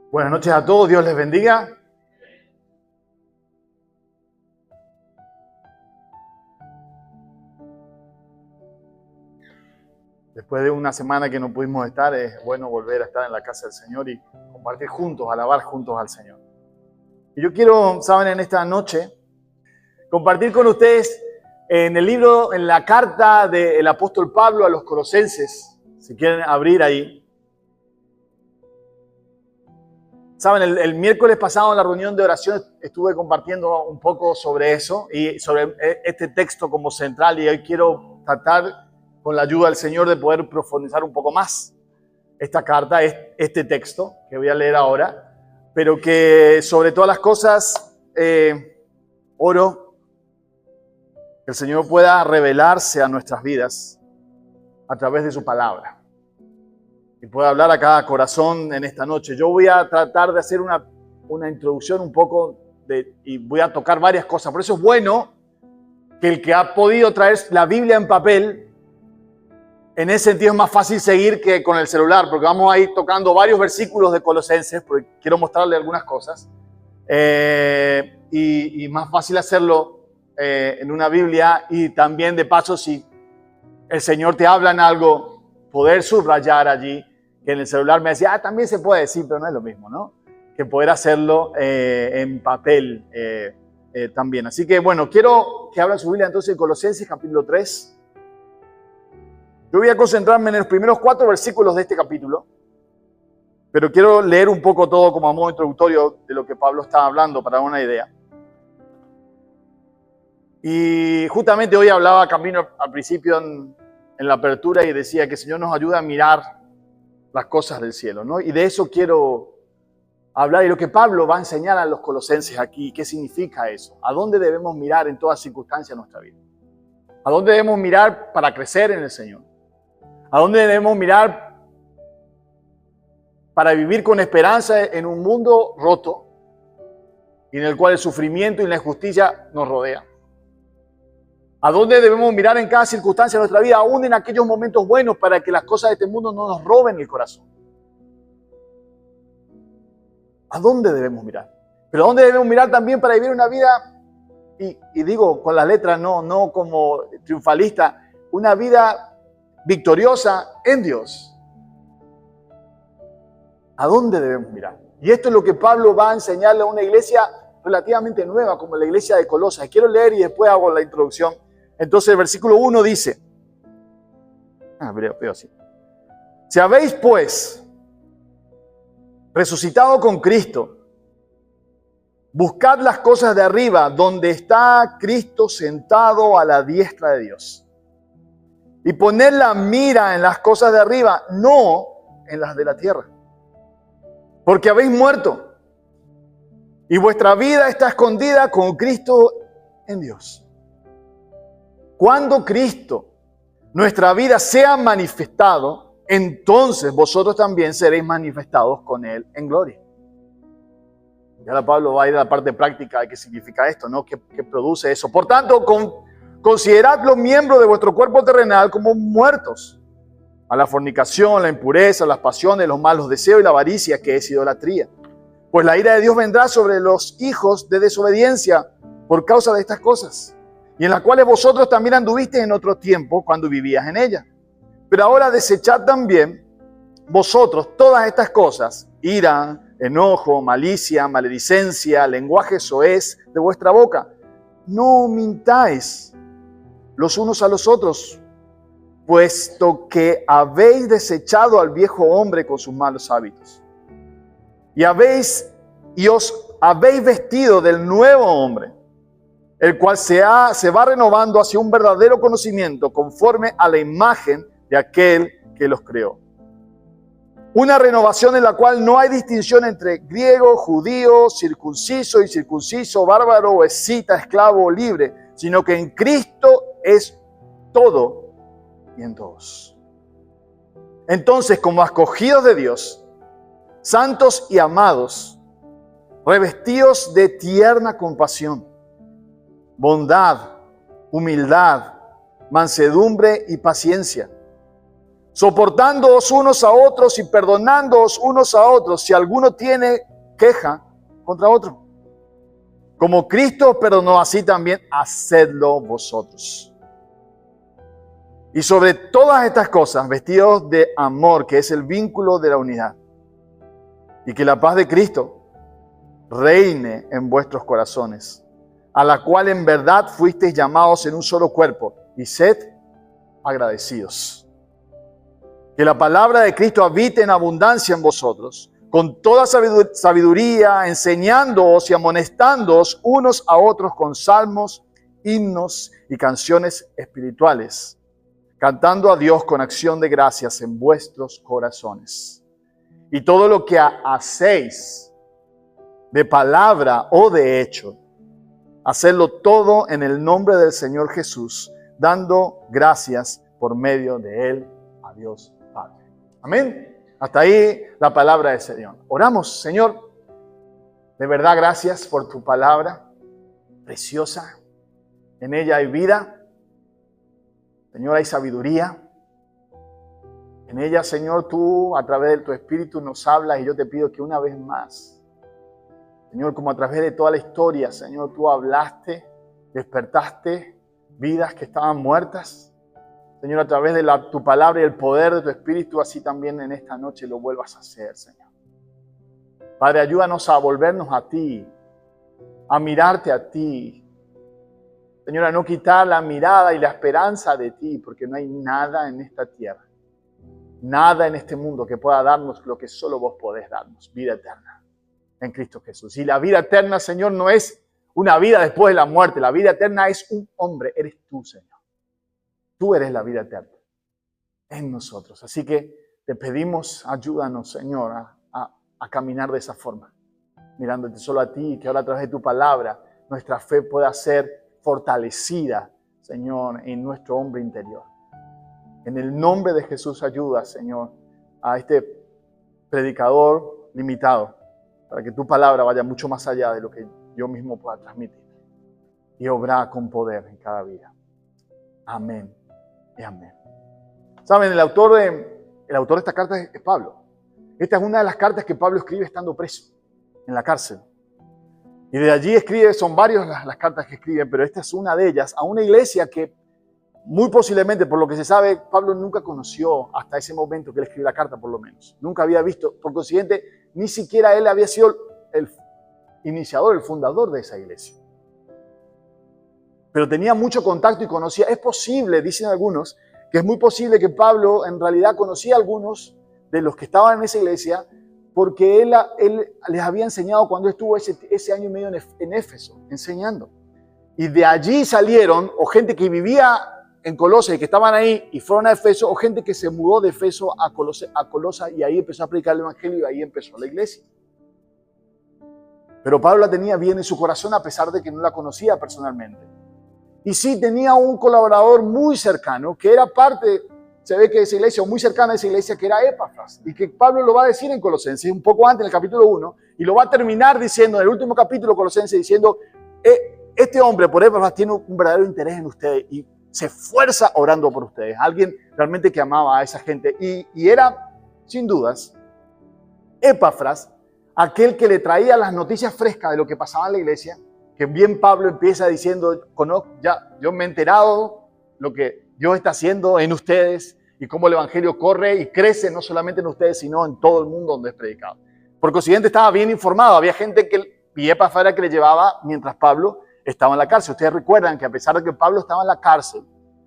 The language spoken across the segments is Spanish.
Buenas noches a todos, Dios les bendiga. Después de una semana que no pudimos estar, es bueno volver a estar en la casa del Señor y compartir juntos, alabar juntos al Señor. Y yo quiero, saben, en esta noche, compartir con ustedes en el libro, en la carta del apóstol Pablo a los Colosenses, si quieren abrir ahí. Saben, el miércoles pasado en la reunión de oración estuve compartiendo un poco sobre eso y sobre este texto como central, y hoy quiero tratar con la ayuda del Señor de poder profundizar un poco más esta carta, este texto que voy a leer ahora, pero que sobre todas las cosas oro que el Señor pueda revelarse a nuestras vidas a través de su palabra y pueda hablar a cada corazón en esta noche. Yo voy a tratar de hacer una introducción un poco y voy a tocar varias cosas. Por eso es bueno que el que ha podido traer la Biblia en papel, en ese sentido es más fácil seguir que con el celular, porque vamos a ir tocando varios versículos de Colosenses, porque quiero mostrarle algunas cosas. Y más fácil hacerlo en una Biblia, y también de paso, si el Señor te habla en algo, poder subrayar allí, que en el celular me decía, también se puede decir, pero no es lo mismo, ¿no? Que poder hacerlo en papel también. Así que bueno, quiero que abran su Biblia entonces en Colosenses capítulo 3. Yo voy a concentrarme en los primeros 4 versículos de este capítulo, pero quiero leer un poco todo como a modo introductorio de lo que Pablo estaba hablando para dar una idea. Y justamente hoy hablaba camino al principio en la apertura y decía que el Señor nos ayuda a mirar las cosas del cielo, ¿no? Y de eso quiero hablar, y lo que Pablo va a enseñar a los colosenses aquí, ¿qué significa eso? ¿A dónde debemos mirar en todas circunstancias de nuestra vida? ¿A dónde debemos mirar para crecer en el Señor? ¿A dónde debemos mirar para vivir con esperanza en un mundo roto y en el cual el sufrimiento y la injusticia nos rodean? ¿A dónde debemos mirar en cada circunstancia de nuestra vida, aún en aquellos momentos buenos, para que las cosas de este mundo no nos roben el corazón? ¿A dónde debemos mirar? Pero ¿a dónde debemos mirar también para vivir una vida, y digo con las letras, no como triunfalista, una vida victoriosa en Dios? ¿A dónde debemos mirar? Y esto es lo que Pablo va a enseñarle a una iglesia relativamente nueva, como la iglesia de Colosas. Quiero leer y después hago la introducción. Entonces el versículo 1 dice, veo así: si habéis pues resucitado con Cristo, buscad las cosas de arriba, donde está Cristo sentado a la diestra de Dios. Y poned la mira en las cosas de arriba, no en las de la tierra. Porque habéis muerto, y vuestra vida está escondida con Cristo en Dios. Cuando Cristo, nuestra vida, sea manifestado, entonces vosotros también seréis manifestados con Él en gloria. Y ahora Pablo va a ir a la parte práctica de qué significa esto, ¿no? ¿Qué produce eso? Por tanto, considerad los miembros de vuestro cuerpo terrenal como muertos a la fornicación, la impureza, las pasiones, los malos deseos y la avaricia, que es idolatría. Pues la ira de Dios vendrá sobre los hijos de desobediencia por causa de estas cosas, y en las cuales vosotros también anduvisteis en otro tiempo cuando vivías en ellas. Pero ahora desechad también vosotros todas estas cosas: ira, enojo, malicia, maledicencia, lenguaje soez de vuestra boca. No mintáis los unos a los otros, puesto que habéis desechado al viejo hombre con sus malos hábitos, y os habéis vestido del nuevo hombre, el cual se va renovando hacia un verdadero conocimiento conforme a la imagen de aquel que los creó. Una renovación en la cual no hay distinción entre griego, judío, circunciso y circunciso, bárbaro, escita, esclavo o libre, sino que en Cristo es todo y en todos. Entonces, como escogidos de Dios, santos y amados, revestidos de tierna compasión, bondad, humildad, mansedumbre y paciencia, soportándoos unos a otros y perdonándoos unos a otros si alguno tiene queja contra otro. Como Cristo os perdonó, así también hacedlo vosotros. Y sobre todas estas cosas, vestidos de amor, que es el vínculo de la unidad. Y que la paz de Cristo reine en vuestros corazones, a la cual en verdad fuisteis llamados en un solo cuerpo, y sed agradecidos. Que la palabra de Cristo habite en abundancia en vosotros, con toda sabiduría, enseñándoos y amonestándoos unos a otros con salmos, himnos y canciones espirituales, cantando a Dios con acción de gracias en vuestros corazones. Y todo lo que hacéis, de palabra o de hecho, hacedlo todo en el nombre del Señor Jesús, dando gracias por medio de Él a Dios Padre. Amén. Hasta ahí la palabra del Señor. Oramos, Señor. De verdad, gracias por tu palabra preciosa. En ella hay vida. Señor, hay sabiduría. En ella, Señor, tú a través de tu Espíritu nos hablas y yo te pido que una vez más, Señor, como a través de toda la historia, Señor, tú hablaste, despertaste vidas que estaban muertas. Señor, a través de tu palabra y el poder de tu Espíritu, así también en esta noche lo vuelvas a hacer, Señor. Padre, ayúdanos a volvernos a ti, a mirarte a ti. Señor, a no quitar la mirada y la esperanza de ti, porque no hay nada en esta tierra, nada en este mundo que pueda darnos lo que solo vos podés darnos, vida eterna en Cristo Jesús. Y la vida eterna, Señor, no es una vida después de la muerte. La vida eterna es un hombre, eres tú, Señor. Tú eres la vida eterna en nosotros. Así que te pedimos, ayúdanos, Señor, a caminar de esa forma, mirándote solo a ti, y que ahora a través de tu palabra nuestra fe pueda ser fortalecida, Señor, en nuestro hombre interior. En el nombre de Jesús, ayuda, Señor, a este predicador limitado, para que tu palabra vaya mucho más allá de lo que yo mismo pueda transmitir y obrar con poder en cada vida. Amén y amén. Saben, el autor de esta carta es Pablo. Esta es una de las cartas que Pablo escribe estando preso en la cárcel. Y de allí escribe, son varias las cartas que escribe, pero esta es una de ellas, a una iglesia que muy posiblemente, por lo que se sabe, Pablo nunca conoció hasta ese momento que él escribió la carta, por lo menos. Nunca había visto, por consiguiente, ni siquiera él había sido el iniciador, el fundador de esa iglesia. Pero tenía mucho contacto y conocía. Es posible, dicen algunos, que es muy posible que Pablo en realidad conocía a algunos de los que estaban en esa iglesia porque él les había enseñado cuando estuvo ese año y medio en Éfeso, enseñando. Y de allí salieron o gente que vivía en Colosas y que estaban ahí y fueron a Éfeso, o gente que se mudó de Éfeso a Colosas y ahí empezó a predicar el evangelio y ahí empezó la iglesia. Pero Pablo la tenía bien en su corazón a pesar de que no la conocía personalmente. Y sí tenía un colaborador muy cercano que era parte, se ve que de esa iglesia, o muy cercana a esa iglesia, que era Epafras. Y que Pablo lo va a decir en Colosenses, un poco antes, en el capítulo 1, y lo va a terminar diciendo, en el último capítulo de Colosenses, diciendo, este hombre, por Epafras, tiene un verdadero interés en ustedes y se esfuerza orando por ustedes. Alguien realmente que amaba a esa gente. Y era, sin dudas, Epafras, aquel que le traía las noticias frescas de lo que pasaba en la iglesia, que bien Pablo empieza diciendo, yo me he enterado lo que Dios está haciendo en ustedes y cómo el evangelio corre y crece no solamente en ustedes, sino en todo el mundo donde es predicado. Por consiguiente, estaba bien informado. Había gente y Epafras era que le llevaba mientras Pablo estaba en la cárcel. Ustedes recuerdan que a pesar de que Pablo estaba en la cárcel,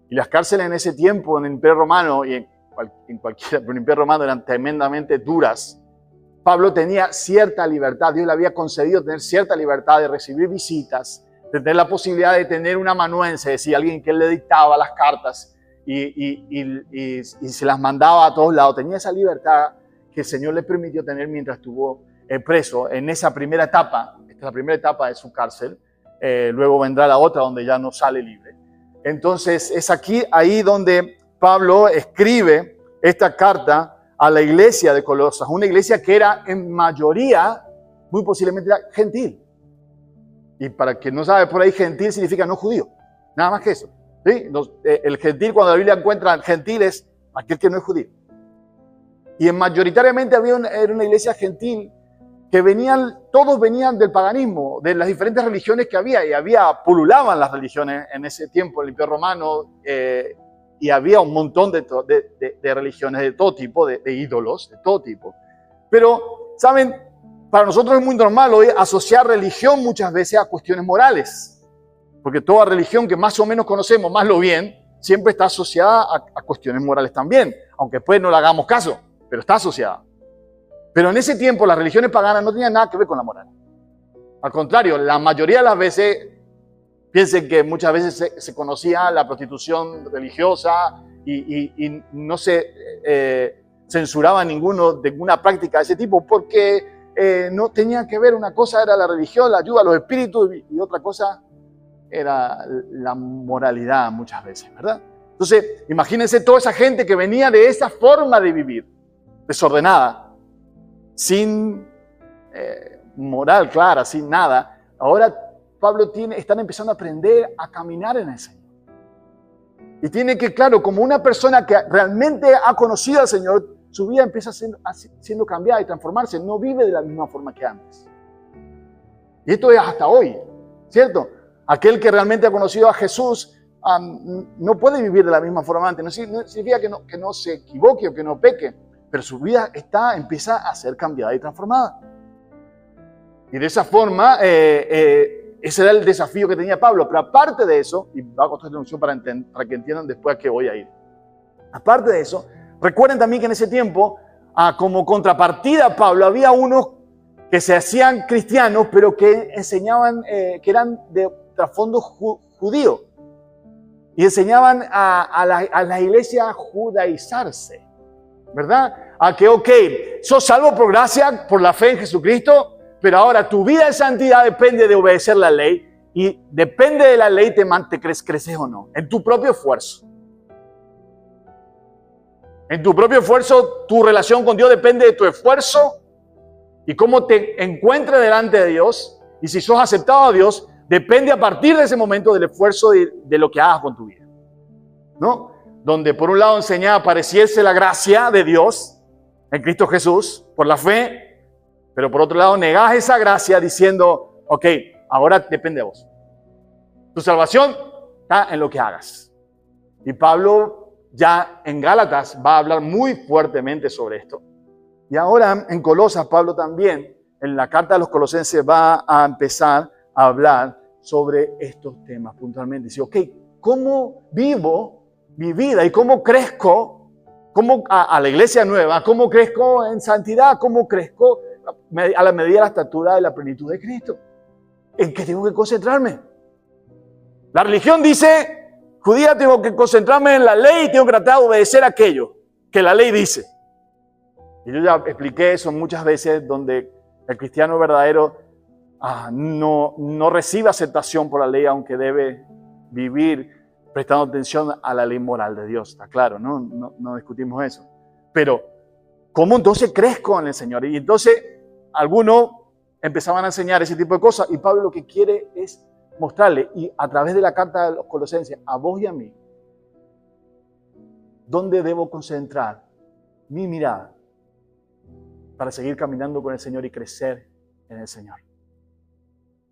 y las cárceles en ese tiempo en el Imperio Romano y en cualquier Imperio Romano eran tremendamente duras, Pablo tenía cierta libertad. Dios le había concedido tener cierta libertad de recibir visitas, de tener la posibilidad de tener un amanuense, es decir, alguien que él le dictaba las cartas y se las mandaba a todos lados. Tenía esa libertad que el Señor le permitió tener mientras estuvo preso en esa primera etapa. Esta es la primera etapa de su cárcel. Luego vendrá la otra donde ya no sale libre. Entonces es ahí donde Pablo escribe esta carta a la iglesia de Colosas, una iglesia que era en mayoría, muy posiblemente era gentil. Y para quien no sabe por ahí, gentil significa no judío, nada más que eso. ¿Sí? El gentil, cuando la Biblia encuentra gentil, es aquel que no es judío. Y mayoritariamente era una iglesia gentil que todos venían del paganismo, de las diferentes religiones que había. Y pululaban las religiones en ese tiempo, el Imperio Romano, y había un montón de religiones de todo tipo, de ídolos, de todo tipo. Pero, ¿saben? Para nosotros es muy normal hoy asociar religión muchas veces a cuestiones morales. Porque toda religión que más o menos conocemos, más lo bien, siempre está asociada a cuestiones morales también. Aunque después no le hagamos caso, pero está asociada. Pero en ese tiempo las religiones paganas no tenían nada que ver con la moral. Al contrario, la mayoría de las veces, piensen que muchas veces se conocía la prostitución religiosa y no se censuraba ninguna práctica de ese tipo porque no tenía que ver. Una cosa era la religión, la ayuda a los espíritus y otra cosa era la moralidad muchas veces, ¿verdad? Entonces, imagínense toda esa gente que venía de esa forma de vivir, desordenada, sin moral clara, sin nada. Ahora están empezando a aprender a caminar en el Señor. Y tiene que, claro, como una persona que realmente ha conocido al Señor, su vida empieza siendo cambiada y transformarse. No vive de la misma forma que antes. Y esto es hasta hoy, ¿cierto? Aquel que realmente ha conocido a Jesús no puede vivir de la misma forma antes. No significa que no se equivoque o que no peque, pero su vida empieza a ser cambiada y transformada. Y de esa forma, ese era el desafío que tenía Pablo. Pero aparte de eso, y va a costar introducción para que entiendan después a qué voy a ir. Aparte de eso, recuerden también que en ese tiempo, como contrapartida a Pablo, había unos que se hacían cristianos, pero que enseñaban, que eran de trasfondo judío. Y enseñaban a la iglesia a judaizarse, ¿verdad? A que, sos salvo por gracia, por la fe en Jesucristo, pero ahora tu vida en santidad depende de obedecer la ley, y depende de la ley te creces o no, en tu propio esfuerzo. En tu propio esfuerzo, tu relación con Dios depende de tu esfuerzo y cómo te encuentres delante de Dios. Y si sos aceptado a Dios, depende a partir de ese momento del esfuerzo de lo que hagas con tu vida, ¿no? Donde por un lado enseñaba a pareciese la gracia de Dios en Cristo Jesús por la fe, pero por otro lado negás esa gracia diciendo, ok, ahora depende de vos. Tu salvación está en lo que hagas. Y Pablo ya en Gálatas va a hablar muy fuertemente sobre esto. Y ahora en Colosas, Pablo también, en la carta de los Colosenses, va a empezar a hablar sobre estos temas puntualmente. Dice, ok, ¿cómo vivo mi vida y cómo crezco a la iglesia nueva? ¿Cómo crezco en santidad? ¿Cómo crezco a la medida de la estatura de la plenitud de Cristo? ¿En qué tengo que concentrarme? La religión dice, judía, tengo que concentrarme en la ley y tengo que tratar de obedecer aquello que la ley dice. Y yo ya expliqué eso muchas veces, donde el cristiano verdadero no recibe aceptación por la ley, aunque debe vivir prestando atención a la ley moral de Dios. Está claro, no discutimos eso. Pero, ¿cómo entonces crezco en el Señor? Y entonces, algunos empezaban a enseñar ese tipo de cosas, y Pablo lo que quiere es mostrarle, y a través de la carta de los Colosenses, a vos y a mí, ¿dónde debo concentrar mi mirada para seguir caminando con el Señor y crecer en el Señor?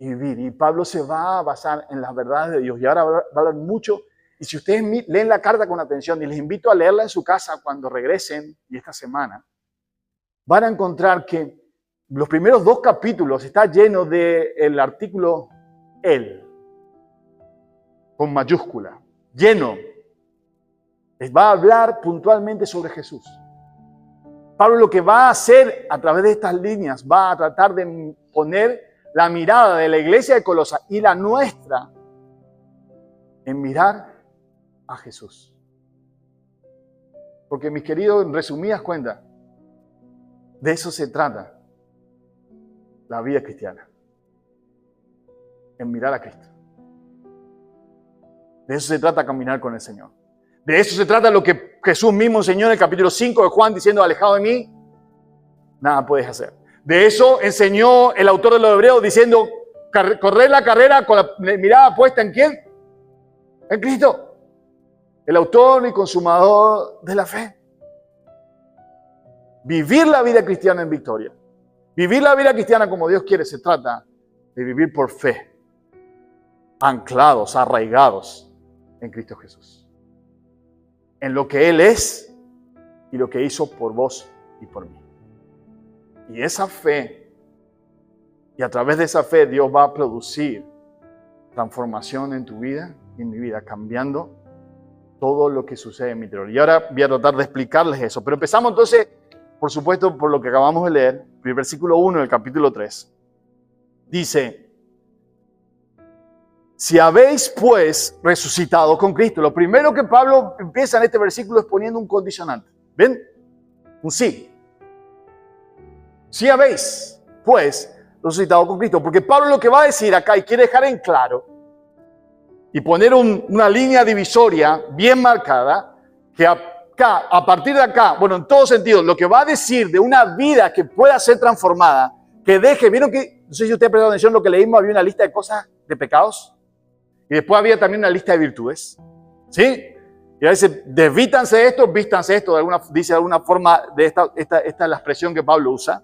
Y vivir. Y Pablo se va a basar en las verdades de Dios. Y ahora va a hablar mucho. Y si ustedes leen la carta con atención, y les invito a leerla en su casa cuando regresen, y esta semana, van a encontrar que los primeros 2 capítulos está lleno del artículo Él, con mayúscula, lleno. Les va a hablar puntualmente sobre Jesús. Pablo lo que va a hacer a través de estas líneas, va a tratar de poner la mirada de la iglesia de Colosas y la nuestra en mirar a Jesús. Porque, mis queridos, en resumidas cuentas, de eso se trata la vida cristiana. En mirar a Cristo. De eso se trata caminar con el Señor. De eso se trata lo que Jesús mismo enseñó en el capítulo 5 de Juan, diciendo, alejado de mí, nada puedes hacer. De eso enseñó el autor de los Hebreos, diciendo, correr la carrera con la mirada puesta ¿en quién? En Cristo. El autor y consumador de la fe. Vivir la vida cristiana en victoria. Vivir la vida cristiana como Dios quiere se trata de vivir por fe, anclados, arraigados en Cristo Jesús. En lo que Él es y lo que hizo por vos y por mí. Y esa fe, y a través de esa fe Dios va a producir transformación en tu vida y en mi vida, cambiando todo lo que sucede en mi interior. Y ahora voy a tratar de explicarles eso. Pero empezamos entonces, por supuesto, por lo que acabamos de leer, el versículo 1 del capítulo 3. Dice, si habéis pues resucitado con Cristo. Lo primero que Pablo empieza en este versículo es poniendo un condicionante. ¿Ven? Un sí. Si habéis pues resucitado con Cristo. Porque Pablo lo que va a decir acá y quiere dejar en claro y poner una línea divisoria bien marcada, que acá, a partir de acá, bueno, en todo sentido, lo que va a decir de una vida que pueda ser transformada, que deje, ¿vieron que, no sé si ustedes prestaron atención, lo que leímos, había una lista de cosas, de pecados, y después había también una lista de virtudes, ¿sí? Y a veces, desvístanse esto, vístanse esto, dice de alguna forma, esta es la expresión que Pablo usa.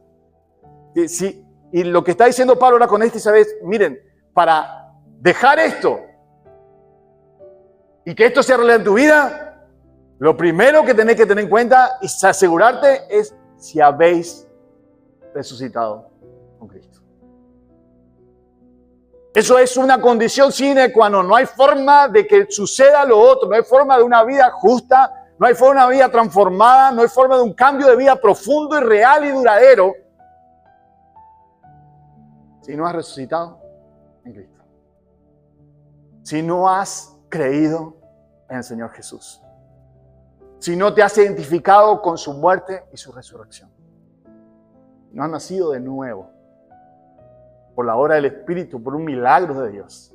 Sí, y lo que está diciendo Pablo ahora con esto, ¿sabes? Miren, para dejar esto, y que esto sea real en tu vida, lo primero que tenés que tener en cuenta y asegurarte es si habéis resucitado con Cristo. Eso es una condición sine qua non. No hay forma de que suceda lo otro. No hay forma de una vida justa. No hay forma de una vida transformada. No hay forma de un cambio de vida profundo y real y duradero si no has resucitado en Cristo. Si no has creído en el Señor Jesús. Si no te has identificado con su muerte y su resurrección. No has nacido de nuevo. Por la obra del Espíritu, por un milagro de Dios.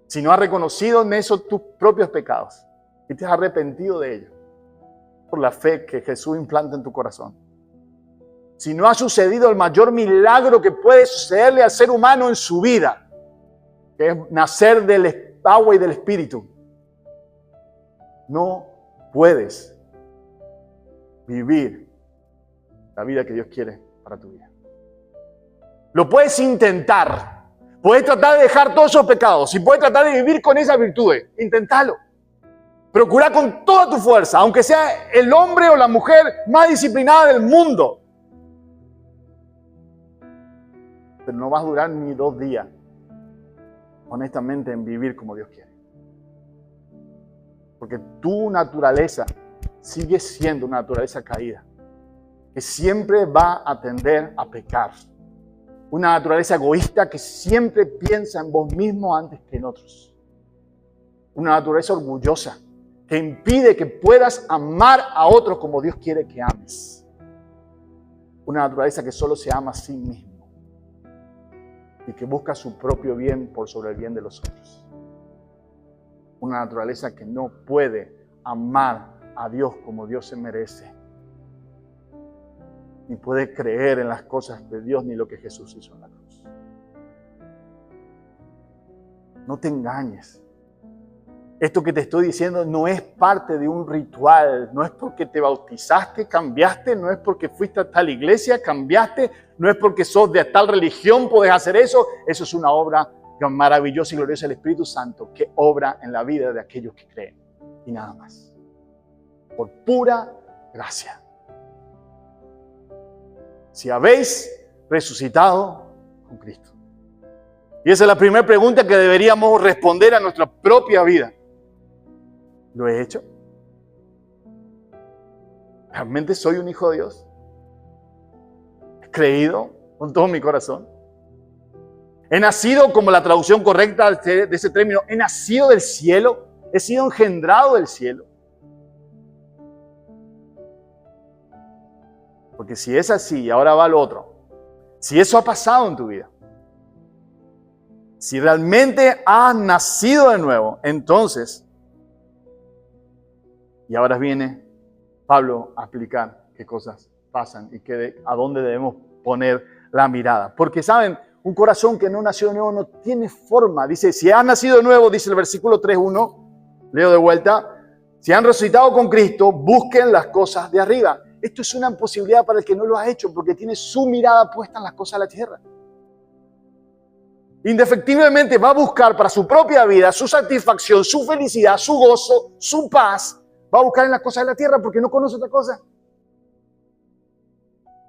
Si no has reconocido en eso tus propios pecados y te has arrepentido de ellos. Por la fe que Jesús implanta en tu corazón. Si no ha sucedido el mayor milagro que puede sucederle al ser humano en su vida, que es nacer del agua y del Espíritu, no puedes vivir la vida que Dios quiere para tu vida. Lo puedes intentar. Puedes tratar de dejar todos esos pecados y puedes tratar de vivir con esas virtudes. Intentalo. Procura con toda tu fuerza, aunque sea el hombre o la mujer más disciplinada del mundo. Pero no vas a durar ni 2 días, honestamente, en vivir como Dios quiere. Porque tu naturaleza sigue siendo una naturaleza caída, que siempre va a tender a pecar. Una naturaleza egoísta que siempre piensa en vos mismo antes que en otros. Una naturaleza orgullosa que impide que puedas amar a otros como Dios quiere que ames. Una naturaleza que solo se ama a sí mismo y que busca su propio bien por sobre el bien de los otros. Una naturaleza que no puede amar a Dios como Dios se merece. Ni puede creer en las cosas de Dios ni lo que Jesús hizo en la cruz. No te engañes. Esto que te estoy diciendo no es parte de un ritual. No es porque te bautizaste, cambiaste. No es porque fuiste a tal iglesia, cambiaste. No es porque sos de tal religión, podés hacer eso. Eso es una obra maravillosa y gloriosa del Espíritu Santo que obra en la vida de aquellos que creen. Y nada más. Por pura gracia. Si habéis resucitado con Cristo. Y esa es la primera pregunta que deberíamos responder a nuestra propia vida. ¿Lo he hecho? ¿Realmente soy un hijo de Dios? ¿He creído con todo mi corazón? ¿He nacido, como la traducción correcta de ese término, he nacido del cielo? ¿He sido engendrado del cielo? Porque si es así, y ahora va lo otro. Si eso ha pasado en tu vida, si realmente has nacido de nuevo, entonces, y ahora viene Pablo a explicar qué cosas pasan y a dónde debemos poner la mirada. Porque, ¿saben? Un corazón que no nació de nuevo no tiene forma. Dice, si has nacido de nuevo, dice el versículo 3:1, leo de vuelta, si han resucitado con Cristo, busquen las cosas de arriba. esto es una posibilidad para el que no lo ha hecho, porque tiene su mirada puesta en las cosas de la tierra. Indefectiblemente va a buscar para su propia vida, su satisfacción, su felicidad, su gozo, su paz. Va a buscar en las cosas de la tierra porque no conoce otra cosa.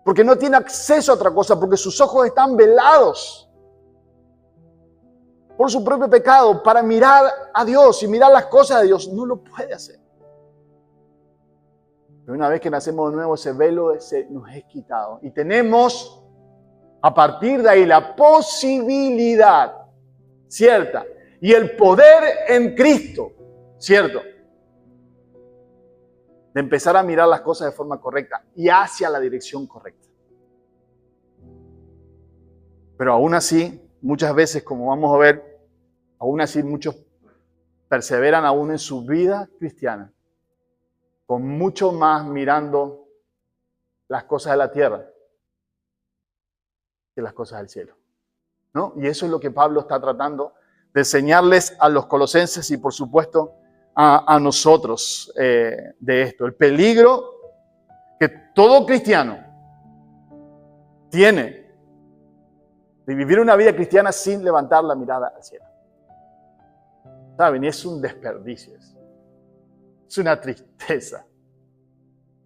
Porque no tiene acceso a otra cosa, porque sus ojos están velados por su propio pecado. Para mirar a Dios y mirar las cosas de Dios, no lo puede hacer. Pero una vez que nacemos de nuevo, ese velo nos es quitado. Y tenemos, a partir de ahí, la posibilidad cierta y el poder en Cristo, ¿cierto?, de empezar a mirar las cosas de forma correcta y hacia la dirección correcta. Pero aún así, muchas veces, como vamos a ver, aún así muchos perseveran aún en su vida cristiana, con mucho más mirando las cosas de la tierra que las cosas del cielo, ¿no? Y eso es lo que Pablo está tratando de enseñarles a los colosenses y, por supuesto, a nosotros de esto. El peligro que todo cristiano tiene de vivir una vida cristiana sin levantar la mirada al cielo. ¿Saben? Y es un desperdicio. Es una tristeza.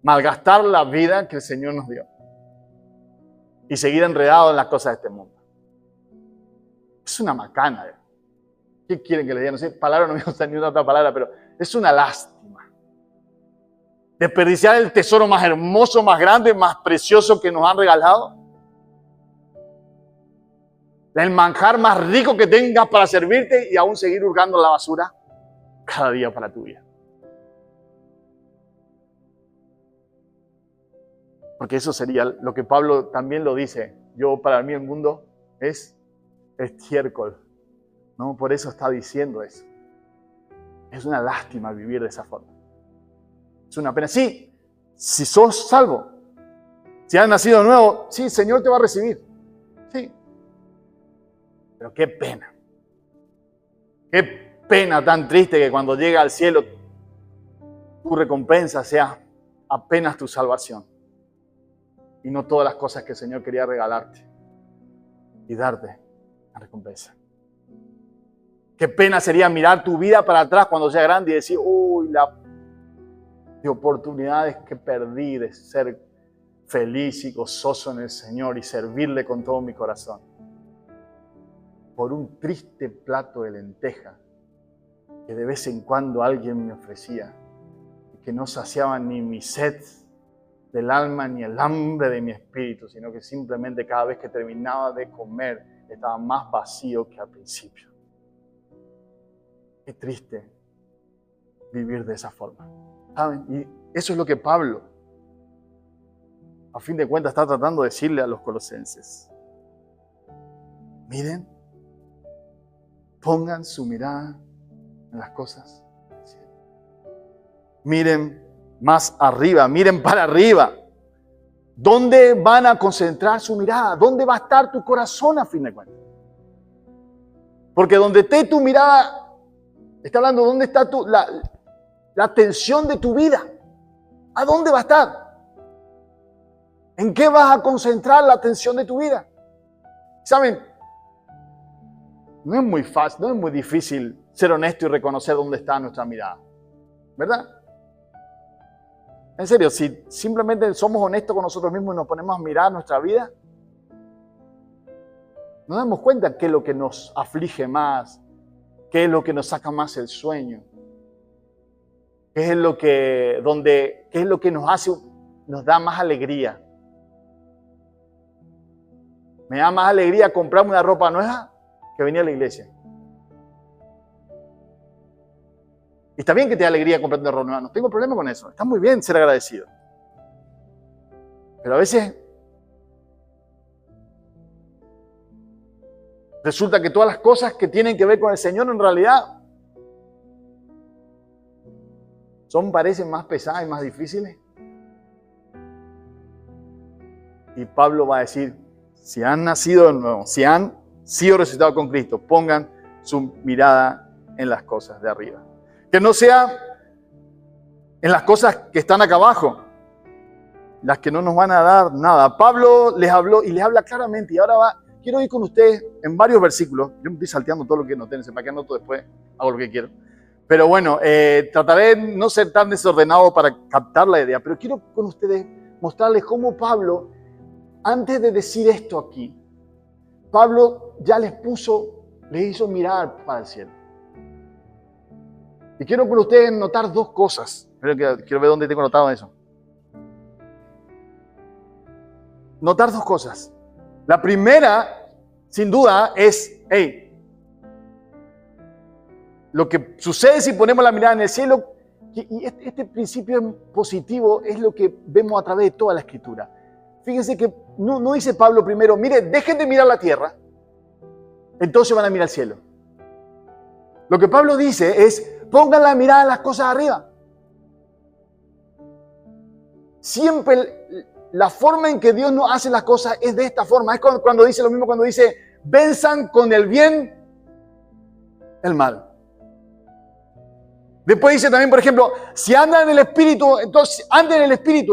Malgastar la vida que el Señor nos dio y seguir enredado en las cosas de este mundo. Es una macana. ¿Qué quieren que le diga? No sé, palabra no me gusta ni una otra palabra, pero es una lástima. Desperdiciar el tesoro más hermoso, más grande, más precioso que nos han regalado. El manjar más rico que tengas para servirte y aún seguir hurgando la basura cada día para tu vida. Porque eso sería lo que Pablo también lo dice. Para mí el mundo es estiércol. No, por eso está diciendo eso. Es una lástima vivir de esa forma. Es una pena. Sí, si sos salvo, si has nacido de nuevo, sí, el Señor te va a recibir. Sí. Pero qué pena. Qué pena tan triste que cuando llega al cielo, tu recompensa sea apenas tu salvación. Y no todas las cosas que el Señor quería regalarte y darte la recompensa. Qué pena sería mirar tu vida para atrás cuando sea grande y decir, uy, las oportunidades que perdí de ser feliz y gozoso en el Señor y servirle con todo mi corazón. Por un triste plato de lenteja que de vez en cuando alguien me ofrecía y que no saciaba ni mi sed del alma ni el hambre de mi espíritu, sino que simplemente cada vez que terminaba de comer estaba más vacío que al principio. Qué triste vivir de esa forma. ¿Saben? Y eso es lo que Pablo, a fin de cuentas, está tratando de decirle a los colosenses. Miren, pongan su mirada en las cosas del cielo. Miren más arriba, miren para arriba. ¿Dónde van a concentrar su mirada? ¿Dónde va a estar tu corazón a fin de cuentas? Porque donde esté tu mirada, está hablando, ¿dónde está la atención de tu vida? ¿A dónde va a estar? ¿En qué vas a concentrar la atención de tu vida? ¿Saben? No es muy fácil, no es muy difícil ser honesto y reconocer dónde está nuestra mirada. ¿Verdad? En serio, si simplemente somos honestos con nosotros mismos y nos ponemos a mirar nuestra vida, nos damos cuenta qué es lo que nos aflige más, qué es lo que nos saca más el sueño, qué es lo que nos da más alegría. Me da más alegría comprarme una ropa nueva que venir a la iglesia. Y está bien que te dé alegría comprarte una ropa nueva, no tengo problema con eso. Está muy bien ser agradecido. Pero a veces resulta que todas las cosas que tienen que ver con el Señor en realidad parecen más pesadas y más difíciles. Y Pablo va a decir, si han nacido de nuevo, si han sido resucitados con Cristo, pongan su mirada en las cosas de arriba. Que no sea en las cosas que están acá abajo. las que no nos van a dar nada. Pablo les habló y les habla claramente. Y ahora quiero ir con ustedes en varios versículos. Yo me estoy salteando todo lo que noté, para que anoto después, hago lo que quiero. Pero bueno, trataré de no ser tan desordenado para captar la idea. Pero quiero con ustedes mostrarles cómo Pablo, antes de decir esto aquí, Pablo ya les hizo mirar para el cielo. Y quiero con ustedes notar dos cosas. Quiero ver dónde tengo notado eso. Notar dos cosas. La primera, sin duda, es, lo que sucede si ponemos la mirada en el cielo, y este principio positivo es lo que vemos a través de toda la Escritura. Fíjense que no dice Pablo primero, mire, dejen de mirar la tierra, entonces van a mirar el cielo. Lo que Pablo dice es, pongan la mirada en las cosas de arriba. Siempre la forma en que Dios nos hace las cosas es de esta forma. Es cuando dice lo mismo, cuando dice, venzan con el bien el mal. Después dice también, por ejemplo, si andan en el Espíritu,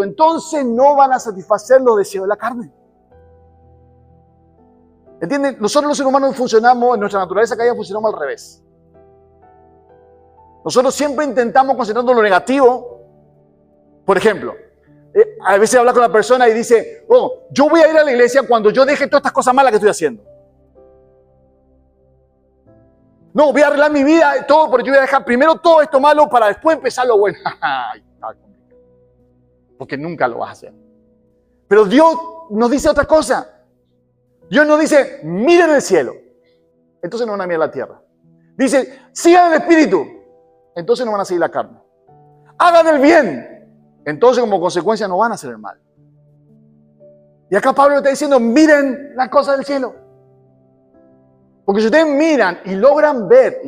entonces no van a satisfacer los deseos de la carne. ¿Entienden? Nosotros los seres humanos funcionamos, en nuestra naturaleza caída funcionamos al revés. Nosotros siempre intentamos concentrarnos en lo negativo. Por ejemplo, a veces habla con la persona y dice, yo voy a ir a la iglesia cuando yo deje todas estas cosas malas que estoy haciendo. No, voy a arreglar mi vida y todo, porque yo voy a dejar primero todo esto malo para después empezar lo bueno. Porque nunca lo vas a hacer. Pero Dios nos dice otra cosa. Dios nos dice, miren el cielo. Entonces no van a mirar la tierra. Dice, sigan el Espíritu. Entonces no van a seguir la carne. Hagan el bien. Entonces como consecuencia no van a hacer el mal. Y acá Pablo está diciendo, miren las cosas del cielo. Porque si ustedes miran y logran ver,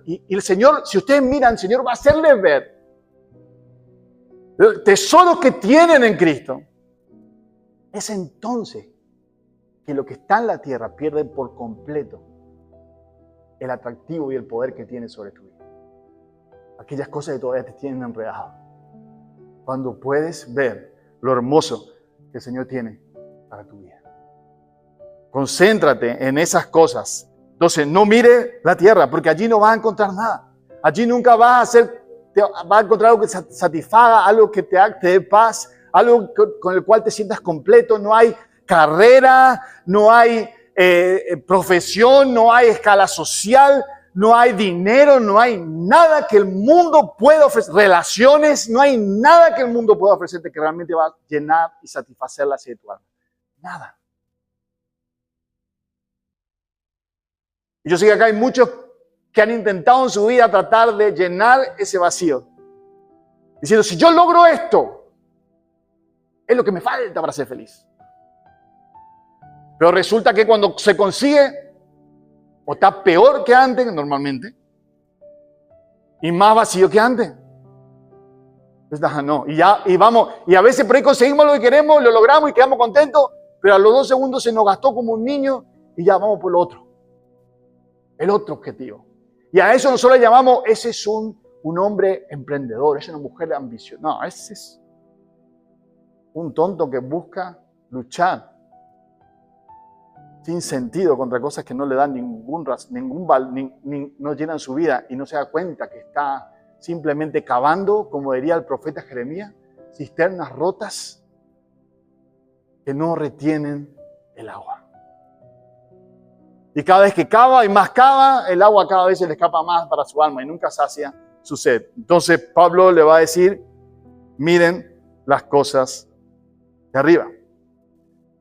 y el Señor, si ustedes miran, el Señor va a hacerles ver el tesoro que tienen en Cristo. Es entonces que lo que está en la tierra pierde por completo el atractivo y el poder que tiene sobre tu vida. Aquellas cosas que todavía te tienen enredado. Cuando puedes ver lo hermoso que el Señor tiene para tu vida. Concéntrate en esas cosas. Entonces, no mire la tierra, porque allí no vas a encontrar nada. Allí nunca vas a encontrar algo que te satisfaga, algo que te dé paz, algo con el cual te sientas completo. No hay carrera, no hay profesión, no hay escala social, no hay dinero, no hay nada que el mundo pueda ofrecer. Relaciones, no hay nada que el mundo pueda ofrecerte que realmente va a llenar y satisfacer la sed de tu alma. Nada. Y yo sé que acá hay muchos que han intentado en su vida tratar de llenar ese vacío. Diciendo, si yo logro esto, es lo que me falta para ser feliz. Pero resulta que cuando se consigue, o está peor que antes, normalmente, y más vacío que antes. Entonces, no, y a veces por ahí conseguimos lo que queremos, lo logramos y quedamos contentos, pero a los 2 segundos se nos gastó como un niño y ya vamos por lo otro. El otro objetivo. Y a eso nosotros le llamamos, ese es un hombre emprendedor, es una mujer ambiciosa. No, ese es un tonto que busca luchar sin sentido contra cosas que no le dan no llenan su vida y no se da cuenta que está simplemente cavando, como diría el profeta Jeremías, cisternas rotas que no retienen el agua. Y cada vez que cava y más cava, el agua cada vez se le escapa más para su alma y nunca sacia su sed. Entonces Pablo le va a decir, miren las cosas de arriba.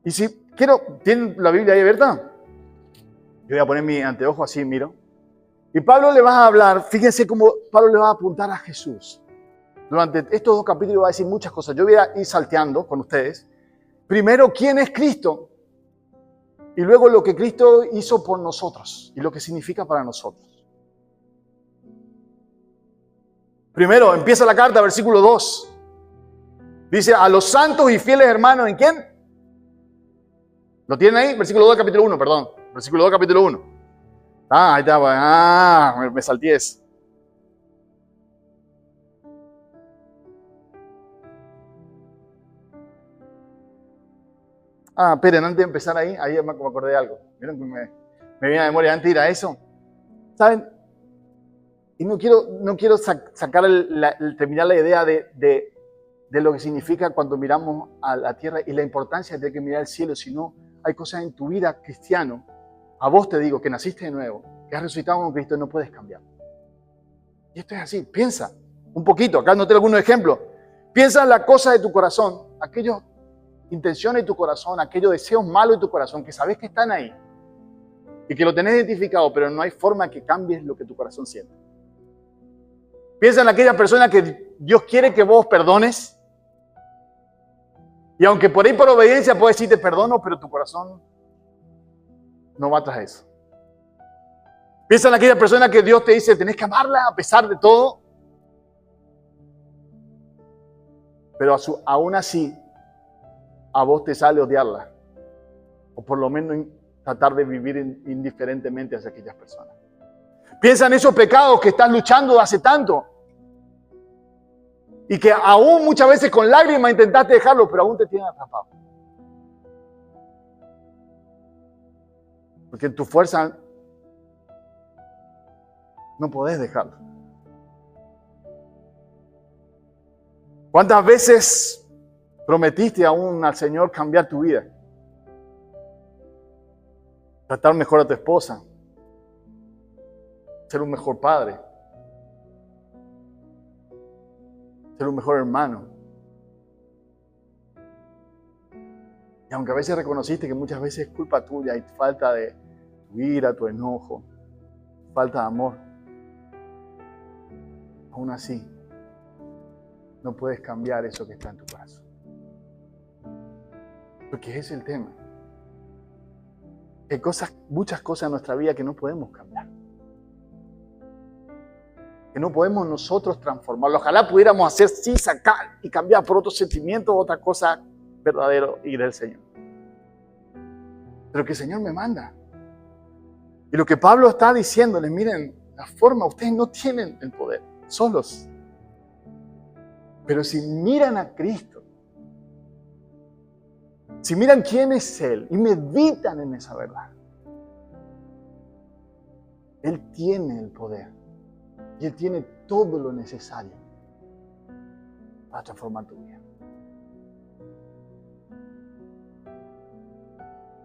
Y si ¿tienen la Biblia ahí abierta? Yo voy a poner mi anteojo así, miro. Y Pablo le va a hablar, fíjense cómo Pablo le va a apuntar a Jesús. Durante estos 2 capítulos va a decir muchas cosas. Yo voy a ir salteando con ustedes. Primero, ¿quién es Cristo? Y luego lo que Cristo hizo por nosotros y lo que significa para nosotros. Primero, empieza la carta, versículo 2. Dice, a los santos y fieles hermanos, ¿en quién? ¿Lo tienen ahí? Versículo 2, capítulo 1, perdón. Versículo 2, capítulo 1. Ahí está. Me salté eso. Esperen, antes de empezar ahí me acordé de algo. ¿Vieron que me viene a la memoria antes de ir a eso? ¿Saben? Y no quiero sacar terminar la idea de lo que significa cuando miramos a la tierra y la importancia de que mirar al cielo, sino hay cosas en tu vida cristiano. A vos te digo que naciste de nuevo, que has resucitado con Cristo y no puedes cambiar. Y esto es así. Piensa un poquito. Acá no te doy algunos ejemplos. Piensa en la cosa de tu corazón, aquellas intenciones de tu corazón, aquellos deseos malos de tu corazón que sabes que están ahí y que lo tenés identificado, pero no hay forma que cambies lo que tu corazón siente. Piensa en aquella persona que Dios quiere que vos perdones. Y aunque por ahí por obediencia puedes decir te perdono, pero tu corazón no va tras eso. Piensa en aquella persona que Dios te dice tenés que amarla a pesar de todo. Pero aún así, a vos te sale odiarla. O por lo menos tratar de vivir indiferentemente hacia aquellas personas. Piensa en esos pecados que estás luchando hace tanto. Y que aún muchas veces con lágrimas intentaste dejarlo, pero aún te tienen atrapado. Porque en tu fuerza no podés dejarlo. ¿Cuántas veces prometiste aún al Señor cambiar tu vida? Tratar mejor a tu esposa. Ser un mejor padre. Ser un mejor hermano. Y aunque a veces reconociste que muchas veces es culpa tuya y falta de tu ira, tu enojo, falta de amor, aún así no puedes cambiar eso que está en tu corazón. Porque ese es el tema. Hay muchas cosas en nuestra vida que no podemos cambiar. Que no podemos nosotros transformarlo. Ojalá pudiéramos hacer sí, sacar y cambiar por otro sentimiento, otra cosa verdadero y del Señor. Pero que el Señor me manda. Y lo que Pablo está diciéndoles, miren, la forma, ustedes no tienen el poder, solos. Pero si miran a Cristo, si miran quién es Él y meditan en esa verdad, Él tiene el poder. Y Él tiene todo lo necesario para transformar tu vida.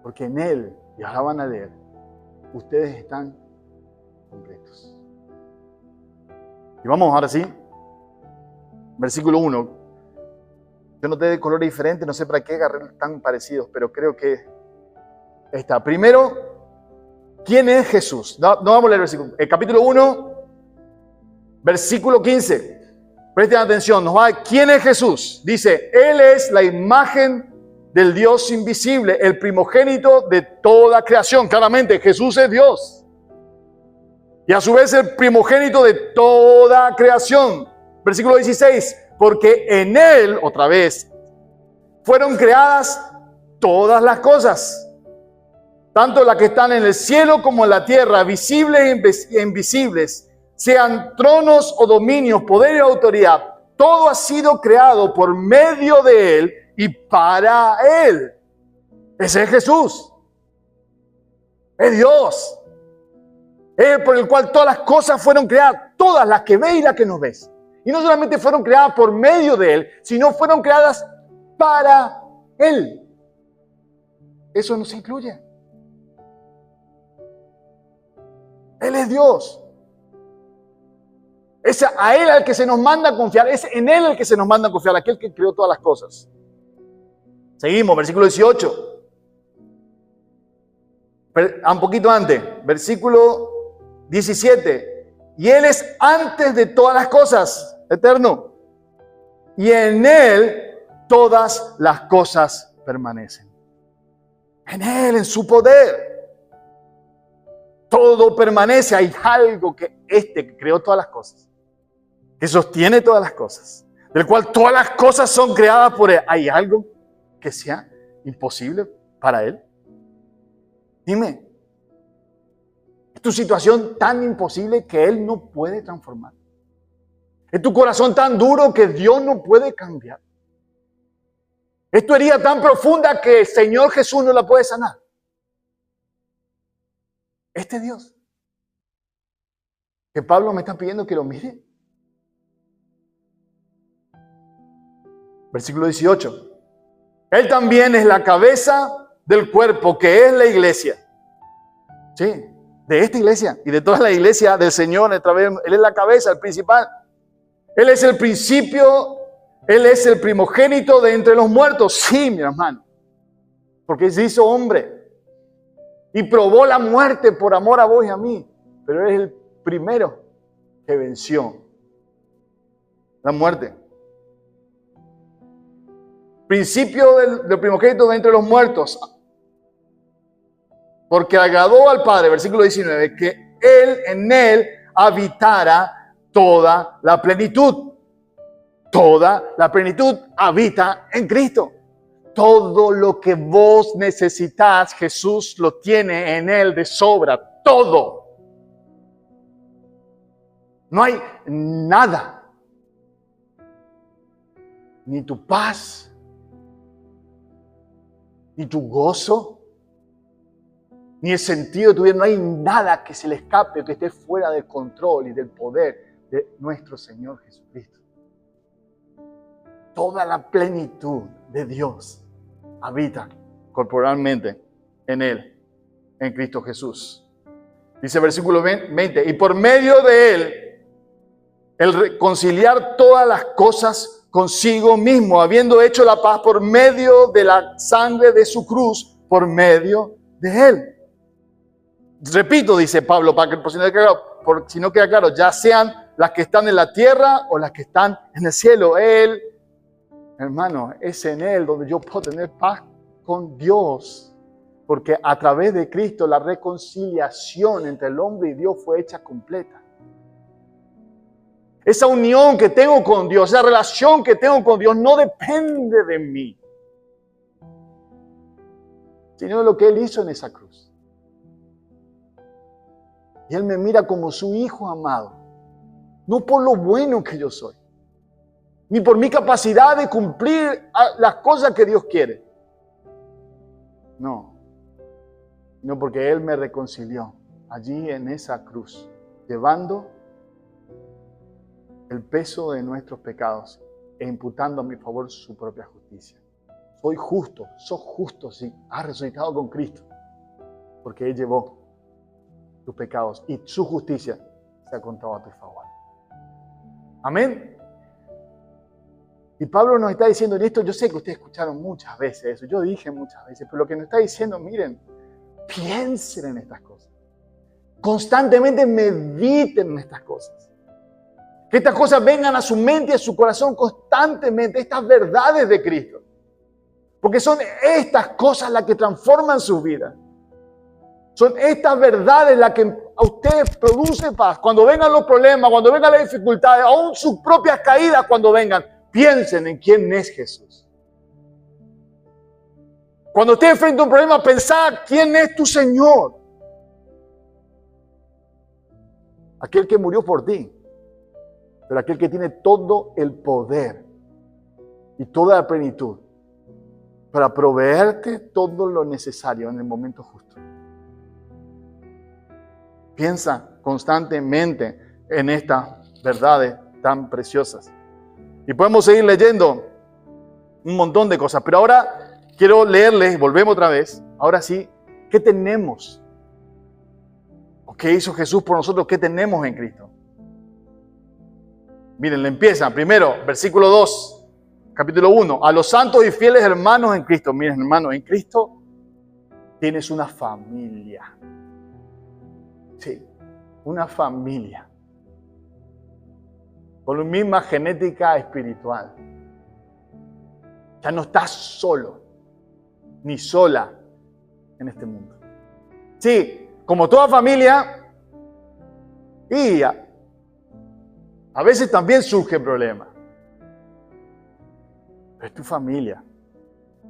Porque en Él, y ahora van a leer, ustedes están completos. Y vamos ahora sí. Versículo 1. Yo noté de colores diferentes, no sé para qué agarré tan parecidos, pero creo que está. Primero, ¿quién es Jesús? No vamos a leer el versículo. El capítulo 1. Versículo 15, presten atención, nos va a ¿quién es Jesús? Dice, Él es la imagen del Dios invisible, el primogénito de toda creación. Claramente, Jesús es Dios. Y a su vez el primogénito de toda creación. Versículo 16, porque en Él, otra vez, fueron creadas todas las cosas. Tanto las que están en el cielo como en la tierra, visibles e invisibles. Sean tronos o dominios, poder y autoridad, todo ha sido creado por medio de Él y para Él. Ese es Jesús. Es Dios. Es por el cual todas las cosas fueron creadas, todas las que ves y las que no ves. Y no solamente fueron creadas por medio de Él, sino fueron creadas para Él. Eso no se incluye. Él es Dios. Es a Él al que se nos manda a confiar. Es en Él el que se nos manda a confiar. Aquel que creó todas las cosas. Seguimos, versículo 18. Un poquito antes. Versículo 17. Y Él es antes de todas las cosas. Eterno. Y en Él todas las cosas permanecen. En Él, en su poder. Todo permanece. Hay algo que que creó todas las cosas. Que sostiene todas las cosas, del cual todas las cosas son creadas por Él. ¿Hay algo que sea imposible para Él? Dime, ¿es tu situación tan imposible que Él no puede transformar? ¿Es tu corazón tan duro que Dios no puede cambiar? Es tu herida tan profunda que el Señor Jesús no la puede sanar. Este Dios que Pablo me está pidiendo que lo mire. Versículo 18. Él también es la cabeza del cuerpo, que es la iglesia. Sí, de esta iglesia y de toda la iglesia del Señor. Él es la cabeza, el principal. Él es el principio, Él es el primogénito de entre los muertos. Sí, mi hermano. Porque se hizo hombre y probó la muerte por amor a vos y a mí. Pero Él es el primero que venció la muerte. Principio del primogénito de entre los muertos. Porque agradó al Padre, versículo 19, que en Él habitara toda la plenitud. Toda la plenitud habita en Cristo. Todo lo que vos necesitas, Jesús lo tiene en Él de sobra. Todo. No hay nada. Ni tu paz, ni tu gozo, ni el sentido de tu vida. No hay nada que se le escape, que esté fuera del control y del poder de nuestro Señor Jesucristo. Toda la plenitud de Dios habita corporalmente en Él, en Cristo Jesús. Dice versículo 20, y por medio de Él, el reconciliar todas las cosas consigo mismo, habiendo hecho la paz por medio de la sangre de su cruz, por medio de Él. Repito, dice Pablo, para que por si no queda claro, ya sean las que están en la tierra o las que están en el cielo. Él, hermano, es en Él donde yo puedo tener paz con Dios. Porque a través de Cristo la reconciliación entre el hombre y Dios fue hecha completa. Esa unión que tengo con Dios, esa relación que tengo con Dios no depende de mí, sino de lo que Él hizo en esa cruz. Y Él me mira como su hijo amado, no por lo bueno que yo soy, ni por mi capacidad de cumplir las cosas que Dios quiere. No, sino porque Él me reconcilió allí en esa cruz, llevando el peso de nuestros pecados e imputando a mi favor su propia justicia. Soy justo, sos justo si has resucitado con Cristo, porque Él llevó tus pecados y su justicia se ha contado a tu favor. Amén. Y Pablo nos está diciendo en esto, yo sé que ustedes escucharon muchas veces eso, yo dije muchas veces, pero lo que nos está diciendo, miren, piensen en estas cosas. Constantemente mediten en estas cosas. Que estas cosas vengan a su mente y a su corazón constantemente, estas verdades de Cristo. Porque son estas cosas las que transforman su vida. Son estas verdades las que a ustedes producen paz. Cuando vengan los problemas, cuando vengan las dificultades, aún sus propias caídas cuando vengan, piensen en quién es Jesús. Cuando estés frente a un problema, pensá quién es tu Señor. Aquel que murió por ti. Pero aquel que tiene todo el poder y toda la plenitud para proveerte todo lo necesario en el momento justo. Piensa constantemente en estas verdades tan preciosas. Y podemos seguir leyendo un montón de cosas, pero ahora quiero leerles, volvemos otra vez, ahora sí, ¿qué tenemos? ¿O qué hizo Jesús por nosotros? ¿Qué tenemos en Cristo? Miren, le empieza primero, versículo 2, capítulo 1. A los santos y fieles hermanos en Cristo. Miren, hermanos, en Cristo tienes una familia. Sí, una familia. Con la misma genética espiritual. Ya no estás solo, ni sola en este mundo. Sí, como toda familia, y a veces también surge problemas. Pero es tu familia.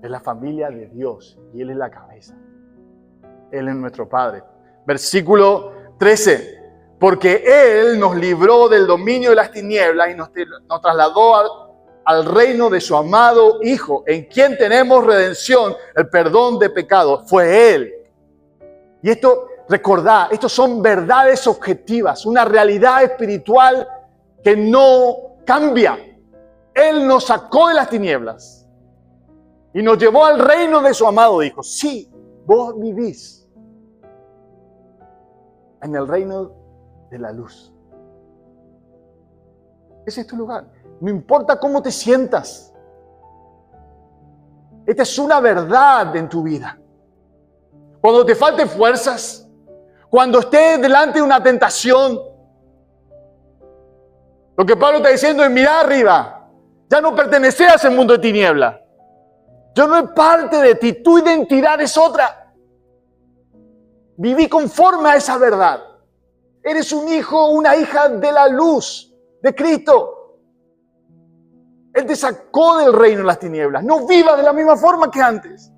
Es la familia de Dios. Y Él es la cabeza. Él es nuestro Padre. Versículo 13. Porque Él nos libró del dominio de las tinieblas y nos trasladó al reino de su amado Hijo, en quien tenemos redención, el perdón de pecados. Fue Él. Y esto, recordad, estos son verdades objetivas, una realidad espiritual que no cambia. Él nos sacó de las tinieblas y nos llevó al reino de su amado Hijo. Sí, vos vivís en el reino de la luz. Ese es tu lugar. No importa cómo te sientas. Esta es una verdad en tu vida. Cuando te falten fuerzas, cuando estés delante de una tentación, lo que Pablo está diciendo es: mira arriba, ya no perteneces a ese mundo de tinieblas. Yo no es parte de ti, tu identidad es otra. Viví conforme a esa verdad. Eres un hijo, una hija de la luz, de Cristo. Él te sacó del reino de las tinieblas. No vivas de la misma forma que antes.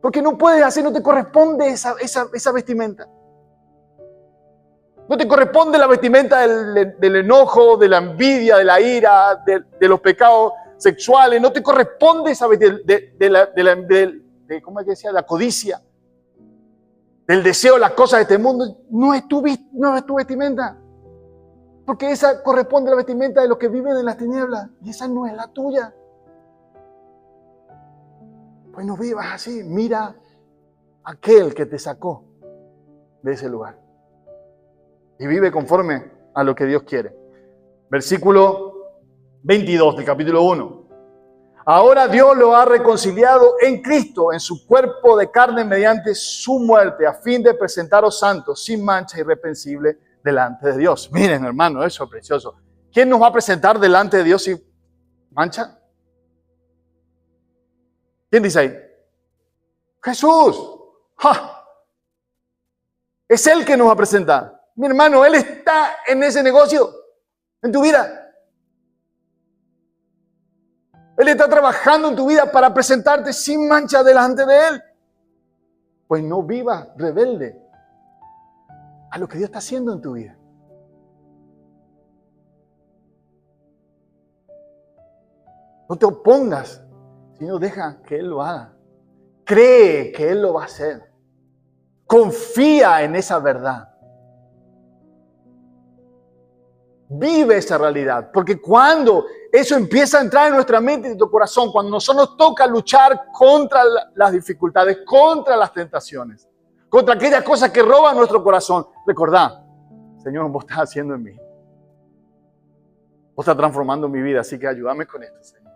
Porque no puedes hacer, no te corresponde esa vestimenta. No te corresponde la vestimenta del enojo, de la envidia, de la ira, de los pecados sexuales. No te corresponde esa vestimenta ¿cómo es que decía? La codicia, del deseo de las cosas de este mundo. No es tu vestimenta. Porque esa corresponde a la vestimenta de los que viven en las tinieblas. Y esa no es la tuya. Pues no vivas así. Mira a aquel que te sacó de ese lugar. Y vive conforme a lo que Dios quiere. Versículo 22 del capítulo 1. Ahora Dios lo ha reconciliado en Cristo, en su cuerpo de carne mediante su muerte, a fin de presentaros santos, sin mancha, irreprensible, delante de Dios. Miren, hermano, eso es precioso. ¿Quién nos va a presentar delante de Dios sin mancha? ¿Quién dice ahí? Jesús. ¡Ja! Es Él que nos va a presentar. Mi hermano, Él está en ese negocio, en tu vida. Él está trabajando en tu vida para presentarte sin mancha delante de Él. Pues no vivas rebelde a lo que Dios está haciendo en tu vida. No te opongas, sino deja que Él lo haga. Cree que Él lo va a hacer. Confía en esa verdad. Vive esa realidad, porque cuando eso empieza a entrar en nuestra mente y en tu corazón, cuando nosotros nos toca luchar contra las dificultades, contra las tentaciones, contra aquellas cosas que roban nuestro corazón, recordá, Señor, vos estás haciendo en mí. Vos estás transformando mi vida, así que ayúdame con esto, Señor.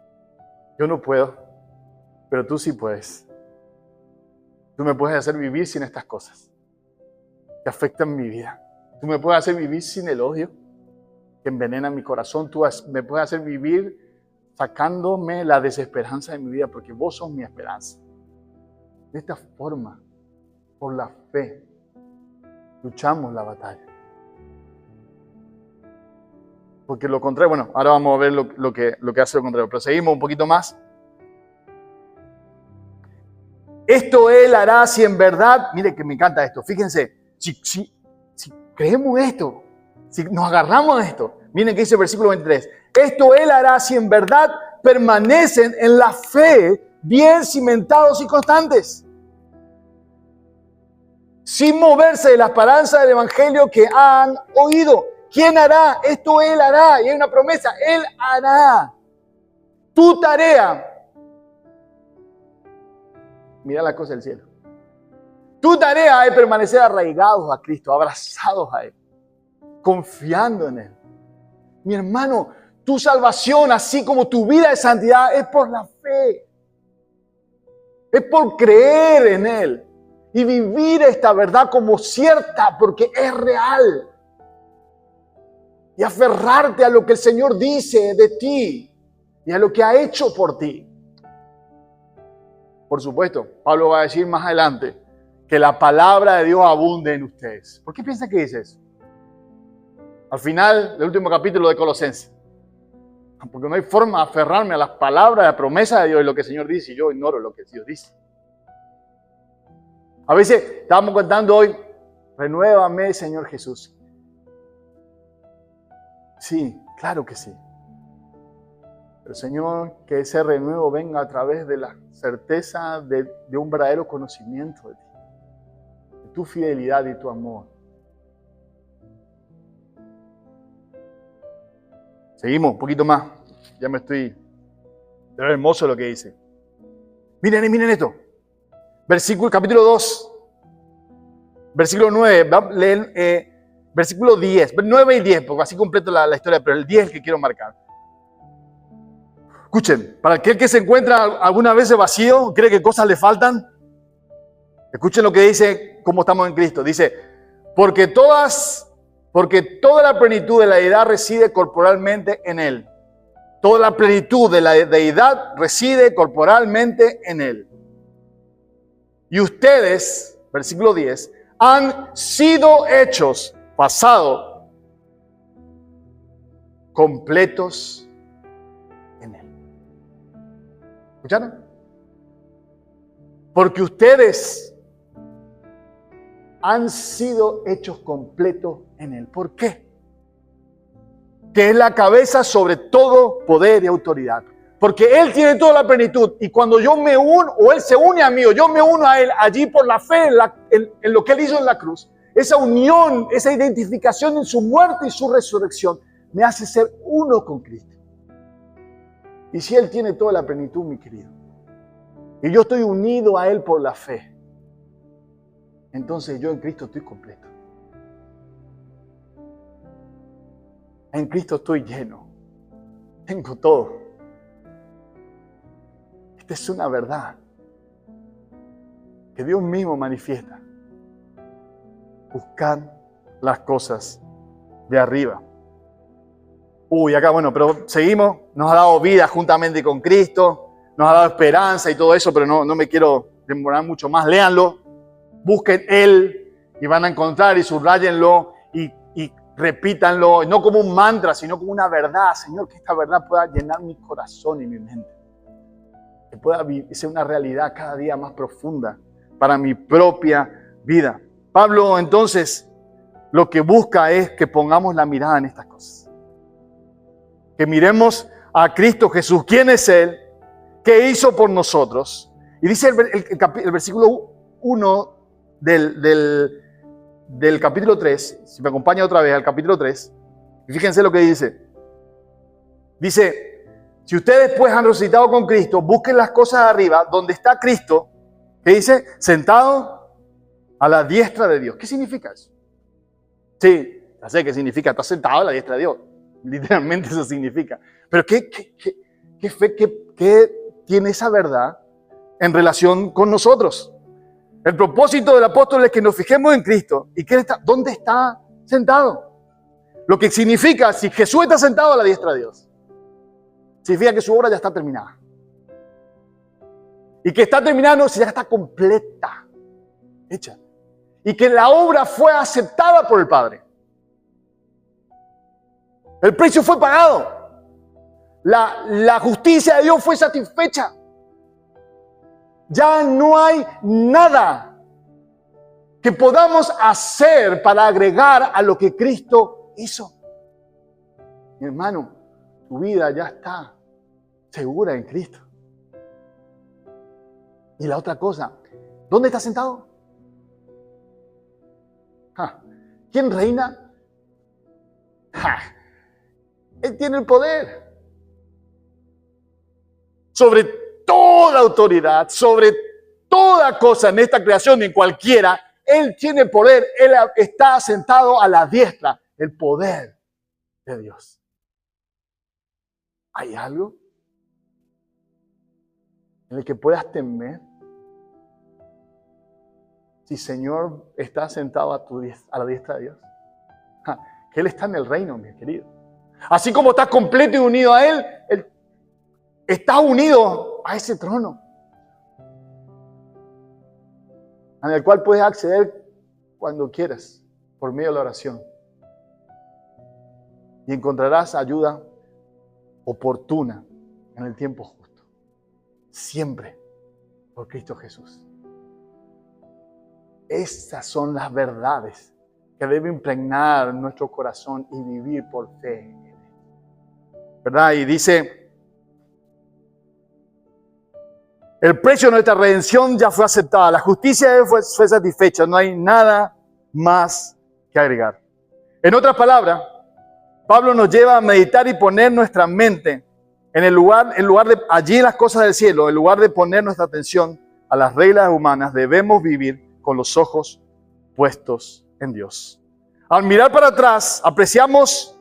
Yo no puedo, pero tú sí puedes. Tú me puedes hacer vivir sin estas cosas que afectan mi vida. Tú me puedes hacer vivir sin el odio que envenena mi corazón. Tú me puedes hacer vivir sacándome la desesperanza de mi vida, porque vos sos mi esperanza. De esta forma, por la fe, luchamos la batalla. Porque lo contrario, bueno, ahora vamos a ver lo que hace lo contrario, pero seguimos un poquito más. Esto Él hará si en verdad, mire que me encanta esto, fíjense, si creemos esto, si nos agarramos de esto, miren que dice el versículo 23, esto Él hará si en verdad permanecen en la fe, bien cimentados y constantes, sin moverse de la esperanza del evangelio que han oído. ¿Quién hará? Esto Él hará, y hay una promesa, Él hará. Tu tarea, mira la cosa del cielo, tu tarea es permanecer arraigados a Cristo, abrazados a Él, confiando en Él. Mi hermano, tu salvación, así como tu vida de santidad, es por la fe. Es por creer en Él y vivir esta verdad como cierta, porque es real. Y aferrarte a lo que el Señor dice de ti y a lo que ha hecho por ti. Por supuesto, Pablo va a decir más adelante que la palabra de Dios abunde en ustedes. ¿Por qué piensa que dice eso? Al final del último capítulo de Colosenses. Porque no hay forma de aferrarme a las palabras, a la promesa de Dios y lo que el Señor dice, y yo ignoro lo que Dios dice. A veces estábamos cantando hoy, renuévame, Señor Jesús. Sí, claro que sí. Pero Señor, que ese renuevo venga a través de la certeza de un verdadero conocimiento de ti, de tu fidelidad y tu amor. Seguimos, un poquito más. Ya me estoy... Pero es hermoso lo que dice. Miren esto. Capítulo 2. Versículo 9. Versículo 10. 9 y 10, porque así completo la historia, pero el 10 es el que quiero marcar. Escuchen, para aquel que se encuentra alguna vez vacío, cree que cosas le faltan. Escuchen lo que dice, cómo estamos en Cristo. Dice, porque toda la plenitud de la deidad reside corporalmente en Él. Toda la plenitud de la deidad reside corporalmente en Él. Y ustedes, versículo 10, han sido hechos, pasado, completos en Él. ¿Escucharon? Porque ustedes han sido hechos completos en Él. ¿Por qué? Que es la cabeza sobre todo poder y autoridad. Porque Él tiene toda la plenitud. Y cuando yo me uno, o Él se une a mí, o yo me uno a Él, allí por la fe en lo que Él hizo en la cruz, esa unión, esa identificación en su muerte y su resurrección, me hace ser uno con Cristo. Y si Él tiene toda la plenitud, mi querido, y yo estoy unido a Él por la fe, entonces yo en Cristo estoy completo. En Cristo estoy lleno. Tengo todo. Esta es una verdad que Dios mismo manifiesta. Buscad las cosas de arriba. Acá bueno, pero seguimos. Nos ha dado vida juntamente con Cristo. Nos ha dado esperanza y todo eso, pero no me quiero demorar mucho más. Léanlo. Busquen Él y van a encontrar y subrayenlo y repítanlo, no como un mantra, sino como una verdad. Señor, que esta verdad pueda llenar mi corazón y mi mente. Que pueda ser una realidad cada día más profunda para mi propia vida. Pablo, entonces, lo que busca es que pongamos la mirada en estas cosas. Que miremos a Cristo Jesús. ¿Quién es Él? ¿Qué hizo por nosotros? Y dice el versículo 1 del capítulo 3, si me acompaña otra vez al capítulo 3, y fíjense lo que dice. Dice, si ustedes pues han resucitado con Cristo, busquen las cosas de arriba, donde está Cristo, que dice, sentado a la diestra de Dios. ¿Qué significa eso? Sí, ya sé qué significa, está sentado a la diestra de Dios. Literalmente eso significa. Pero ¿qué tiene esa verdad en relación con nosotros? El propósito del apóstol es que nos fijemos en Cristo. ¿Y dónde está sentado? Lo que significa, si Jesús está sentado a la diestra de Dios, significa que su obra ya está terminada. Y que está terminada no, si ya está completa, hecha. Y que la obra fue aceptada por el Padre. El precio fue pagado. La justicia de Dios fue satisfecha. Ya no hay nada que podamos hacer para agregar a lo que Cristo hizo. Mi hermano, tu vida ya está segura en Cristo. Y la otra cosa, ¿dónde está sentado? ¿Quién reina? Él tiene el poder sobre toda autoridad, sobre toda cosa en esta creación y en cualquiera. Él tiene el poder, Él está sentado a la diestra, el poder de Dios. ¿Hay algo en el que puedas temer? Si Señor está sentado a la diestra de Dios. Que Él está en el reino, mi querido. Así como estás completo y unido a Él, estás unido a ese trono, en el cual puedes acceder cuando quieras, por medio de la oración. Y encontrarás ayuda oportuna en el tiempo justo. Siempre por Cristo Jesús. Estas son las verdades que deben impregnar nuestro corazón y vivir por fe en Él. ¿Verdad? Y dice El precio de nuestra redención ya fue aceptada. La justicia de Él fue satisfecha. No hay nada más que agregar. En otras palabras, Pablo nos lleva a meditar y poner nuestra mente en lugar de allí en las cosas del cielo, en lugar de poner nuestra atención a las reglas humanas, debemos vivir con los ojos puestos en Dios. Al mirar para atrás, apreciamos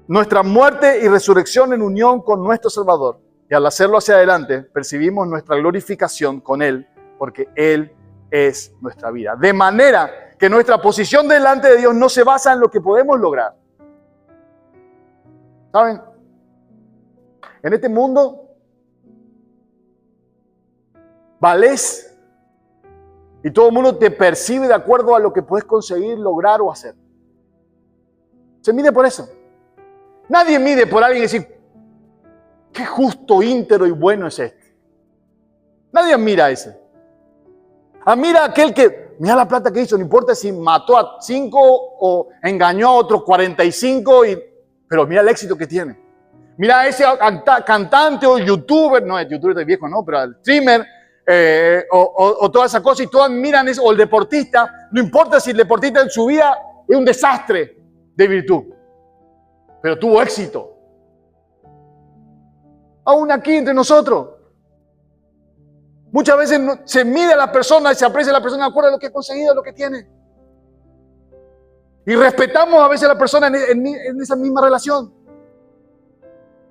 nuestra muerte y resurrección en unión con nuestro Salvador. Y al hacerlo hacia adelante, percibimos nuestra glorificación con Él, porque Él es nuestra vida. De manera que nuestra posición delante de Dios no se basa en lo que podemos lograr. ¿Saben? En este mundo, valés y todo el mundo te percibe de acuerdo a lo que puedes conseguir, lograr o hacer. Se mide por eso. Nadie mide por alguien y decir, qué justo, íntegro y bueno es este. Nadie mira a ese. Mira a aquel que, mira la plata que hizo, no importa si mató a 5 o engañó a otros 45, pero mira el éxito que tiene. Mira a ese cantante o youtuber, no, el youtuber de viejo no, pero el streamer o toda esa cosa, y todas miran eso, o el deportista, no importa si el deportista en su vida es un desastre de virtud, pero tuvo éxito. Aún aquí entre nosotros. Muchas veces se mide a la persona y se aprecia a la persona de acuerdo a lo que ha conseguido, a lo que tiene. Y respetamos a veces a la persona en esa misma relación.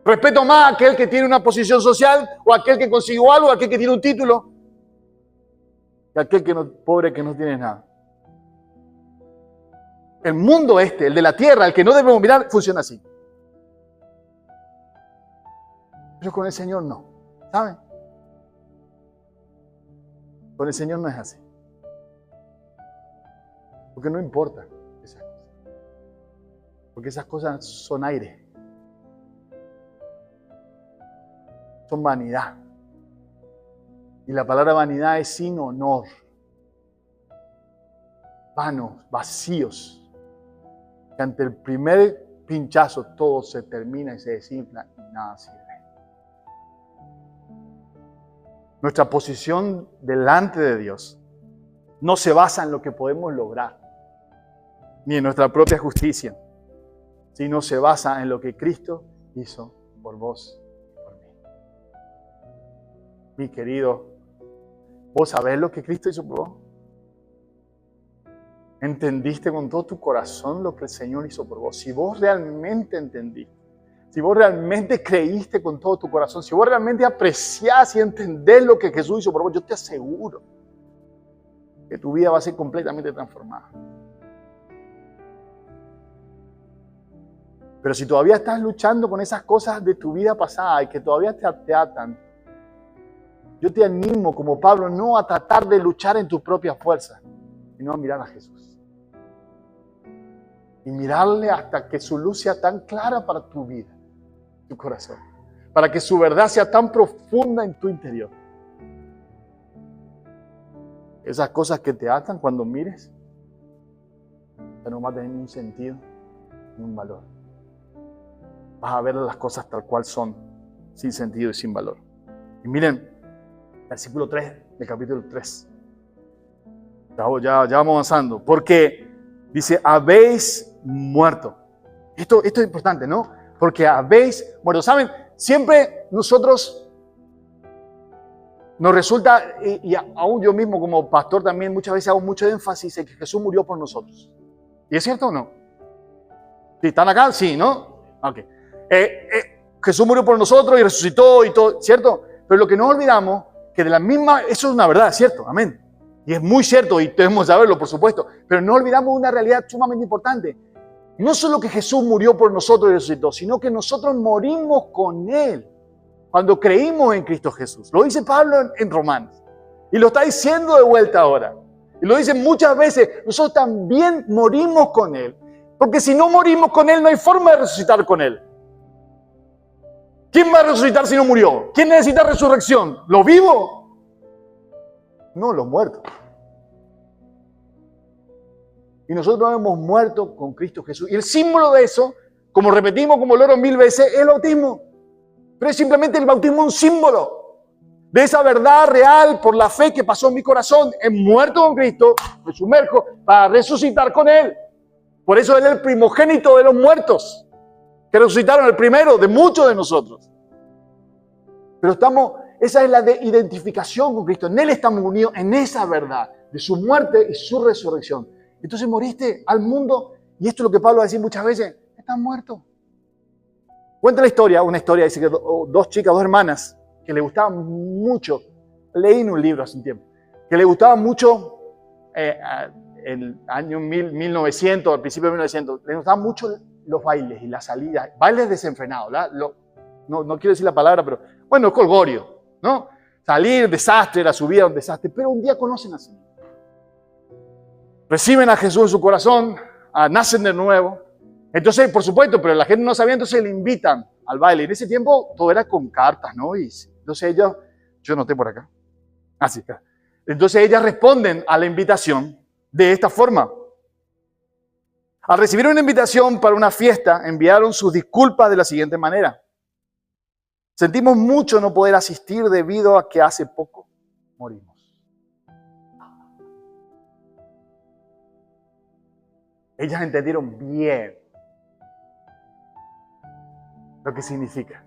Respeto más a aquel que tiene una posición social, o a aquel que consiguió algo, a aquel que tiene un título, que a aquel pobre que no tiene nada. El mundo el de la tierra, el que no debemos mirar, funciona así. Pero con el Señor no, ¿saben? Con el Señor no es así. Porque no importa esas cosas. Porque esas cosas son aire. Son vanidad. Y la palabra vanidad es sin honor. Vanos, vacíos. Que ante el primer pinchazo todo se termina y se desinfla y nada sirve. Nuestra posición delante de Dios no se basa en lo que podemos lograr, ni en nuestra propia justicia, sino se basa en lo que Cristo hizo por vos y por mí. Mi querido, ¿vos sabés lo que Cristo hizo por vos? ¿Entendiste con todo tu corazón lo que el Señor hizo por vos? Si vos realmente entendiste, si vos realmente creíste con todo tu corazón, si vos realmente apreciás y entendés lo que Jesús hizo por vos, yo te aseguro que tu vida va a ser completamente transformada. Pero si todavía estás luchando con esas cosas de tu vida pasada y que todavía te atan, yo te animo, como Pablo, no a tratar de luchar en tus propias fuerzas, sino a mirar a Jesús. Y mirarle hasta que su luz sea tan clara para tu vida, tu corazón, para que su verdad sea tan profunda en tu interior. Esas cosas que te atan cuando mires, ya no van a tener ni un sentido, ni un valor. Vas a ver las cosas tal cual son, sin sentido y sin valor. Y miren, versículo 3 del capítulo 3. Ya vamos avanzando. Porque dice, habéis muerto. Esto es importante, ¿no? Porque habéis muerto. ¿Saben? Siempre nosotros nos resulta, y aún yo mismo como pastor también muchas veces hago mucho énfasis en que Jesús murió por nosotros. ¿Y es cierto o no? ¿Sí, están acá? Sí, ¿no? Ok. Jesús murió por nosotros y resucitó y todo, ¿cierto? Pero lo que no olvidamos, que de la misma, eso es una verdad, ¿cierto? Amén. Y es muy cierto y debemos saberlo, por supuesto. Pero no olvidamos una realidad sumamente importante. No solo que Jesús murió por nosotros y resucitó, sino que nosotros morimos con Él cuando creímos en Cristo Jesús. Lo dice Pablo en Romanos. Y lo está diciendo de vuelta ahora. Y lo dice muchas veces. Nosotros también morimos con Él. Porque si no morimos con Él, no hay forma de resucitar con Él. ¿Quién va a resucitar si no murió? ¿Quién necesita resurrección? ¿Los vivos? No, los muertos. Y nosotros hemos muerto con Cristo Jesús. Y el símbolo de eso, como repetimos como loro 1000 veces, es el bautismo. Pero es simplemente el bautismo un símbolo. de esa verdad real por la fe que pasó en mi corazón. He muerto con Cristo, me sumerjo para resucitar con Él. Por eso Él es el primogénito de los muertos, que resucitaron, el primero de muchos de nosotros. Pero esa es la de identificación con Cristo. En Él estamos unidos, en esa verdad de su muerte y su resurrección. Entonces moriste al mundo, y esto es lo que Pablo va a decir muchas veces: estás muerto. Cuenta una historia, dice que dos chicas, dos hermanas, que le gustaban mucho, leí en un libro hace un tiempo, que le gustaban mucho el año 1900, al principio de 1900, le gustaban mucho los bailes y las salidas, bailes desenfrenados, no quiero decir la palabra, pero bueno, es colgorio, ¿no? Salir, desastre, la subida era un desastre, pero un día conocen a Señor. Reciben a Jesús en su corazón, nacen de nuevo. Entonces, por supuesto, pero la gente no sabía, entonces le invitan al baile. En ese tiempo todo era con cartas, ¿no? Y entonces ellos, yo noté por acá. Así. Entonces ellas responden a la invitación de esta forma. Al recibir una invitación para una fiesta, enviaron sus disculpas de la siguiente manera: sentimos mucho no poder asistir debido a que hace poco morimos. Ellas entendieron bien lo que significa.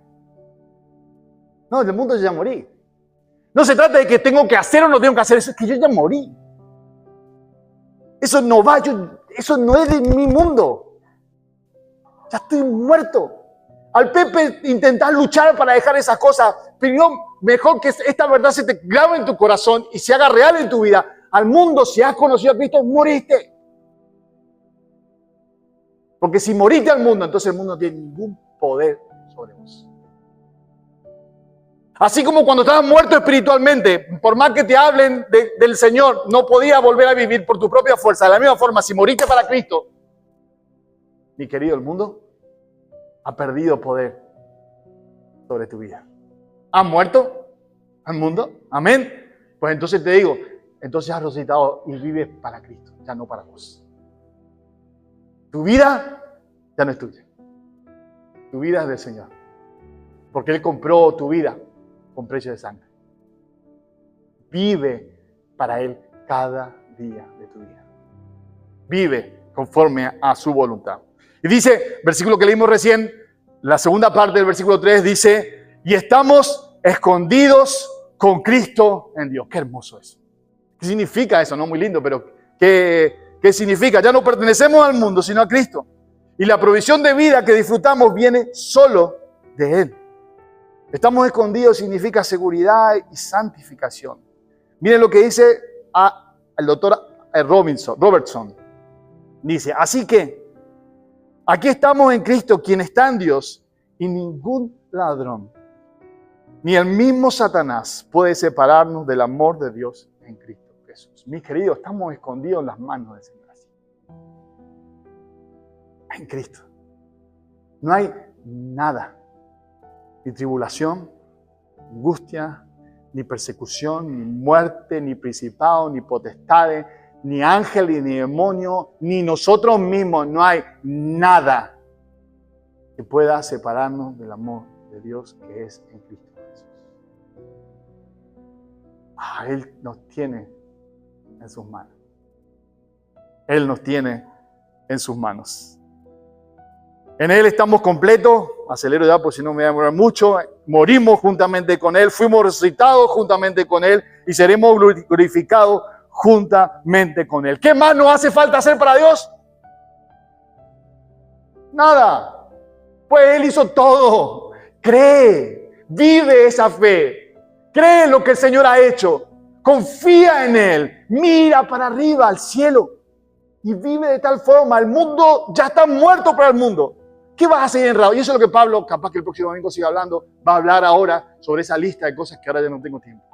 No, en el mundo yo ya morí. No se trata de que tengo que hacer o no tengo que hacer, eso es que yo ya morí. Eso no va, eso no es de mi mundo. Ya estoy muerto. Al Pepe intentar luchar para dejar esas cosas, pero mejor que esta verdad se te grabe en tu corazón y se haga real en tu vida. Al mundo, si has conocido a Cristo, moriste. Porque si moriste al mundo, entonces el mundo no tiene ningún poder sobre vos. Así como cuando estabas muerto espiritualmente, por más que te hablen del Señor, no podías volver a vivir por tu propia fuerza. De la misma forma, si moriste para Cristo, mi querido, el mundo ha perdido poder sobre tu vida. ¿Has muerto al mundo? Amén. Pues entonces te digo, entonces has resucitado y vives para Cristo, ya no para vos. Tu vida ya no es tuya. Tu vida es del Señor. Porque Él compró tu vida con precio de sangre. Vive para Él cada día de tu vida. Vive conforme a su voluntad. Y dice, versículo que leímos recién, la segunda parte del versículo 3 dice: y estamos escondidos con Cristo en Dios. Qué hermoso eso. ¿Qué significa eso? No muy lindo, pero ¿qué significa? Ya no pertenecemos al mundo, sino a Cristo. Y la provisión de vida que disfrutamos viene solo de Él. Estamos escondidos significa seguridad y santificación. Miren lo que dice el doctor Robertson. Dice, así que aquí estamos en Cristo, quien está en Dios, y ningún ladrón, ni el mismo Satanás puede separarnos del amor de Dios en Cristo Jesús. Mis queridos, estamos escondidos en las manos del Señor. En Cristo. No hay nada. Ni tribulación, angustia, ni persecución, ni muerte, ni principado, ni potestades, ni ángel, ni demonio, ni nosotros mismos. No hay nada que pueda separarnos del amor de Dios que es en Cristo Jesús. Él nos tiene en sus manos. Él nos tiene en sus manos. En Él estamos completos. Acelero ya, porque si no me voy a demorar mucho. Morimos juntamente con Él, fuimos resucitados juntamente con Él y seremos glorificados juntamente con Él. ¿Qué más nos hace falta hacer para Dios? Nada. Pues Él hizo todo. Cree, vive esa fe. Cree en lo que el Señor ha hecho. Confía en Él. Mira para arriba, al cielo. Y vive de tal forma. El mundo ya está muerto para el mundo. ¿Qué vas a hacer enredado? Y eso es lo que Pablo, capaz que el próximo domingo siga hablando, va a hablar ahora sobre esa lista de cosas que ahora ya no tengo tiempo.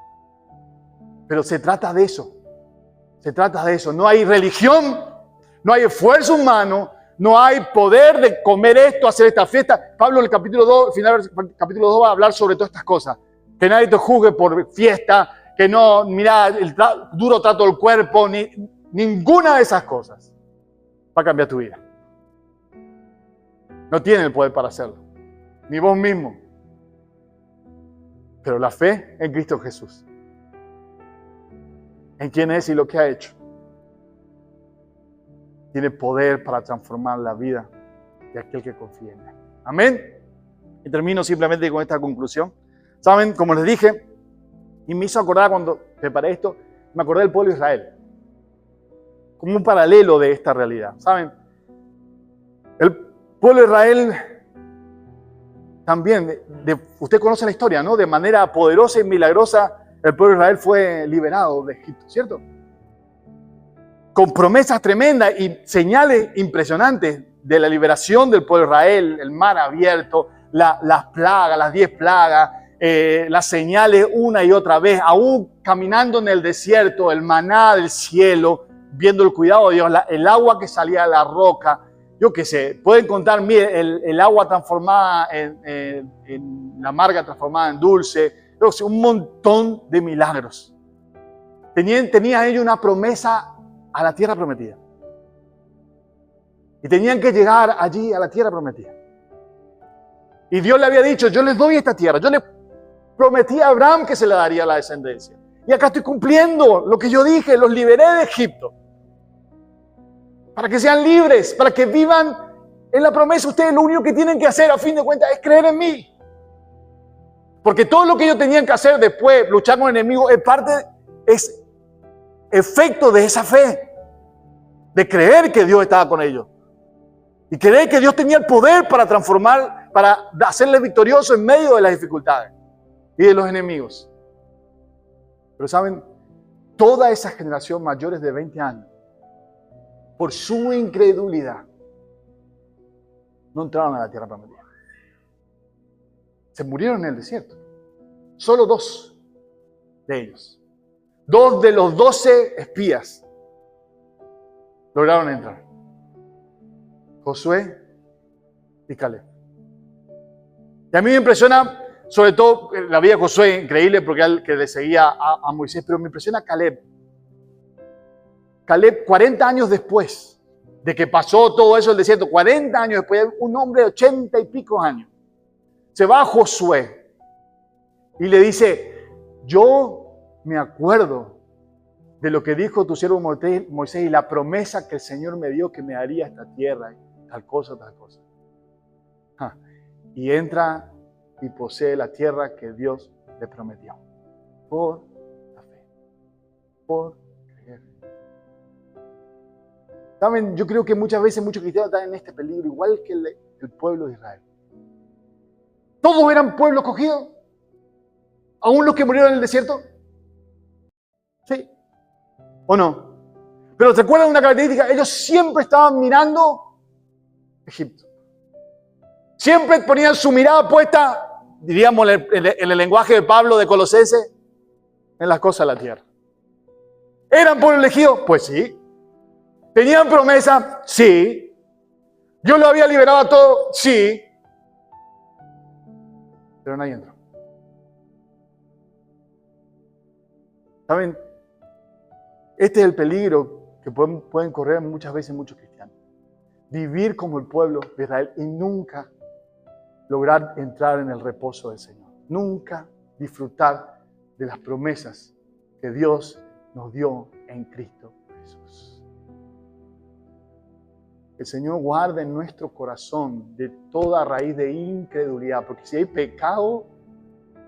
Pero se trata de eso. Se trata de eso. No hay religión, no hay esfuerzo humano, no hay poder de comer esto, hacer esta fiesta. Pablo en el capítulo 2, final del capítulo 2 va a hablar sobre todas estas cosas. Que nadie te juzgue por fiesta, que no, mira, el duro trato del cuerpo, ninguna de esas cosas va a cambiar tu vida. No tienen el poder para hacerlo. Ni vos mismo. Pero la fe en Cristo Jesús, en quién es y lo que ha hecho, tiene poder para transformar la vida de aquel que confía en Él. Amén. Y termino simplemente con esta conclusión. Saben, como les dije, y me hizo acordar cuando preparé esto, me acordé del pueblo de Israel, como un paralelo de esta realidad. Saben, el pueblo de Israel también, usted conoce la historia, ¿no? De manera poderosa y milagrosa, el pueblo de Israel fue liberado de Egipto, ¿cierto? Con promesas tremendas y señales impresionantes de la liberación del pueblo de Israel, el mar abierto, las plagas, las 10 plagas, las señales una y otra vez, aún caminando en el desierto, el maná del cielo, viendo el cuidado de Dios, el agua que salía de la roca. Yo qué sé, pueden contar, mire, el agua transformada en la amarga transformada en dulce, un montón de milagros. Tenían ellos una promesa a la tierra prometida. Y tenían que llegar allí a la tierra prometida. Y Dios le había dicho, yo les doy esta tierra. Yo le prometí a Abraham que se le daría a la descendencia. Y acá estoy cumpliendo lo que yo dije, los liberé de Egipto. Para que sean libres, para que vivan en la promesa. Ustedes lo único que tienen que hacer a fin de cuentas es creer en mí. Porque todo lo que ellos tenían que hacer después, luchar con el enemigo, es efecto de esa fe. De creer que Dios estaba con ellos. Y creer que Dios tenía el poder para transformar, para hacerles victoriosos en medio de las dificultades y de los enemigos. Pero saben, toda esa generación mayores de 20 años, por su incredulidad, no entraron a la tierra prometida. Se murieron en el desierto. Solo 2 de ellos. 2 de los 12 espías lograron entrar. Josué y Caleb. Y a mí me impresiona, sobre todo, la vida de Josué, increíble, porque él que le seguía a Moisés, pero me impresiona Caleb. Caleb, 40 años después de que pasó todo eso el desierto, 40 años después, un hombre de 80 y pico años, se va a Josué y le dice, yo me acuerdo de lo que dijo tu siervo Moisés y la promesa que el Señor me dio que me daría esta tierra, tal cosa, tal cosa. Y entra y posee la tierra que Dios le prometió. Por la fe. Por creer. ¿Saben? Yo creo que muchas veces muchos cristianos están en este peligro, igual que el pueblo de Israel. ¿Todos eran pueblo escogido? ¿Aún los que murieron en el desierto? ¿Sí? ¿O no? Pero ¿se acuerdan de una característica? Ellos siempre estaban mirando Egipto. Siempre ponían su mirada puesta, diríamos en el lenguaje de Pablo de Colosenses, en las cosas de la tierra. ¿Eran pueblo elegido? Pues sí. ¿Tenían promesa? Sí. ¿Dios lo había liberado a todos? Sí. Pero nadie entró. ¿Saben? Este es el peligro que pueden correr muchas veces muchos cristianos. Vivir como el pueblo de Israel y nunca lograr entrar en el reposo del Señor. Nunca disfrutar de las promesas que Dios nos dio en Cristo Jesús. El Señor guarde en nuestro corazón de toda raíz de incredulidad, porque si hay pecado,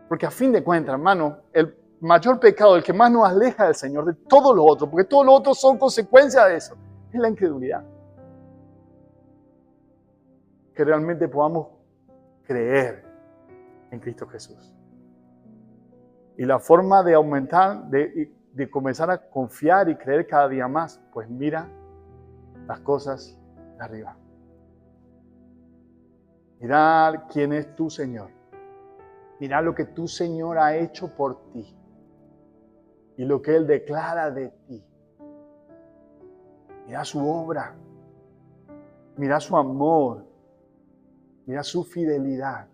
porque a fin de cuentas, hermano, el mayor pecado, el que más nos aleja del Señor, de todos los otros, porque todos los otros son consecuencia de eso, es la incredulidad. Que realmente podamos creer en Cristo Jesús. Y la forma de aumentar, de comenzar a confiar y creer cada día más, pues mira las cosas de arriba. Mirar quién es tu Señor. Mirar lo que tu Señor ha hecho por ti. Y lo que Él declara de ti. Mira su obra. Mira su amor. Mira su fidelidad.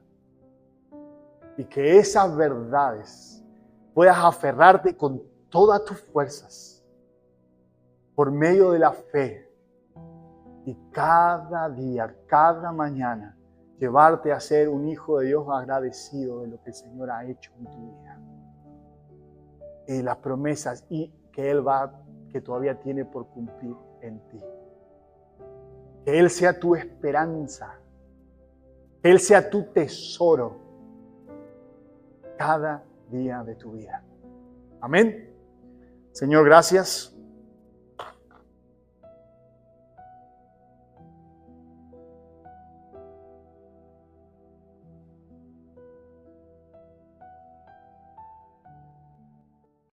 Y que esas verdades puedas aferrarte con todas tus fuerzas por medio de la fe. Y cada día, cada mañana, llevarte a ser un hijo de Dios agradecido de lo que el Señor ha hecho en tu vida. Y las promesas y que todavía tiene por cumplir en ti. Que Él sea tu esperanza. Que Él sea tu tesoro cada día de tu vida. Amén. Señor, gracias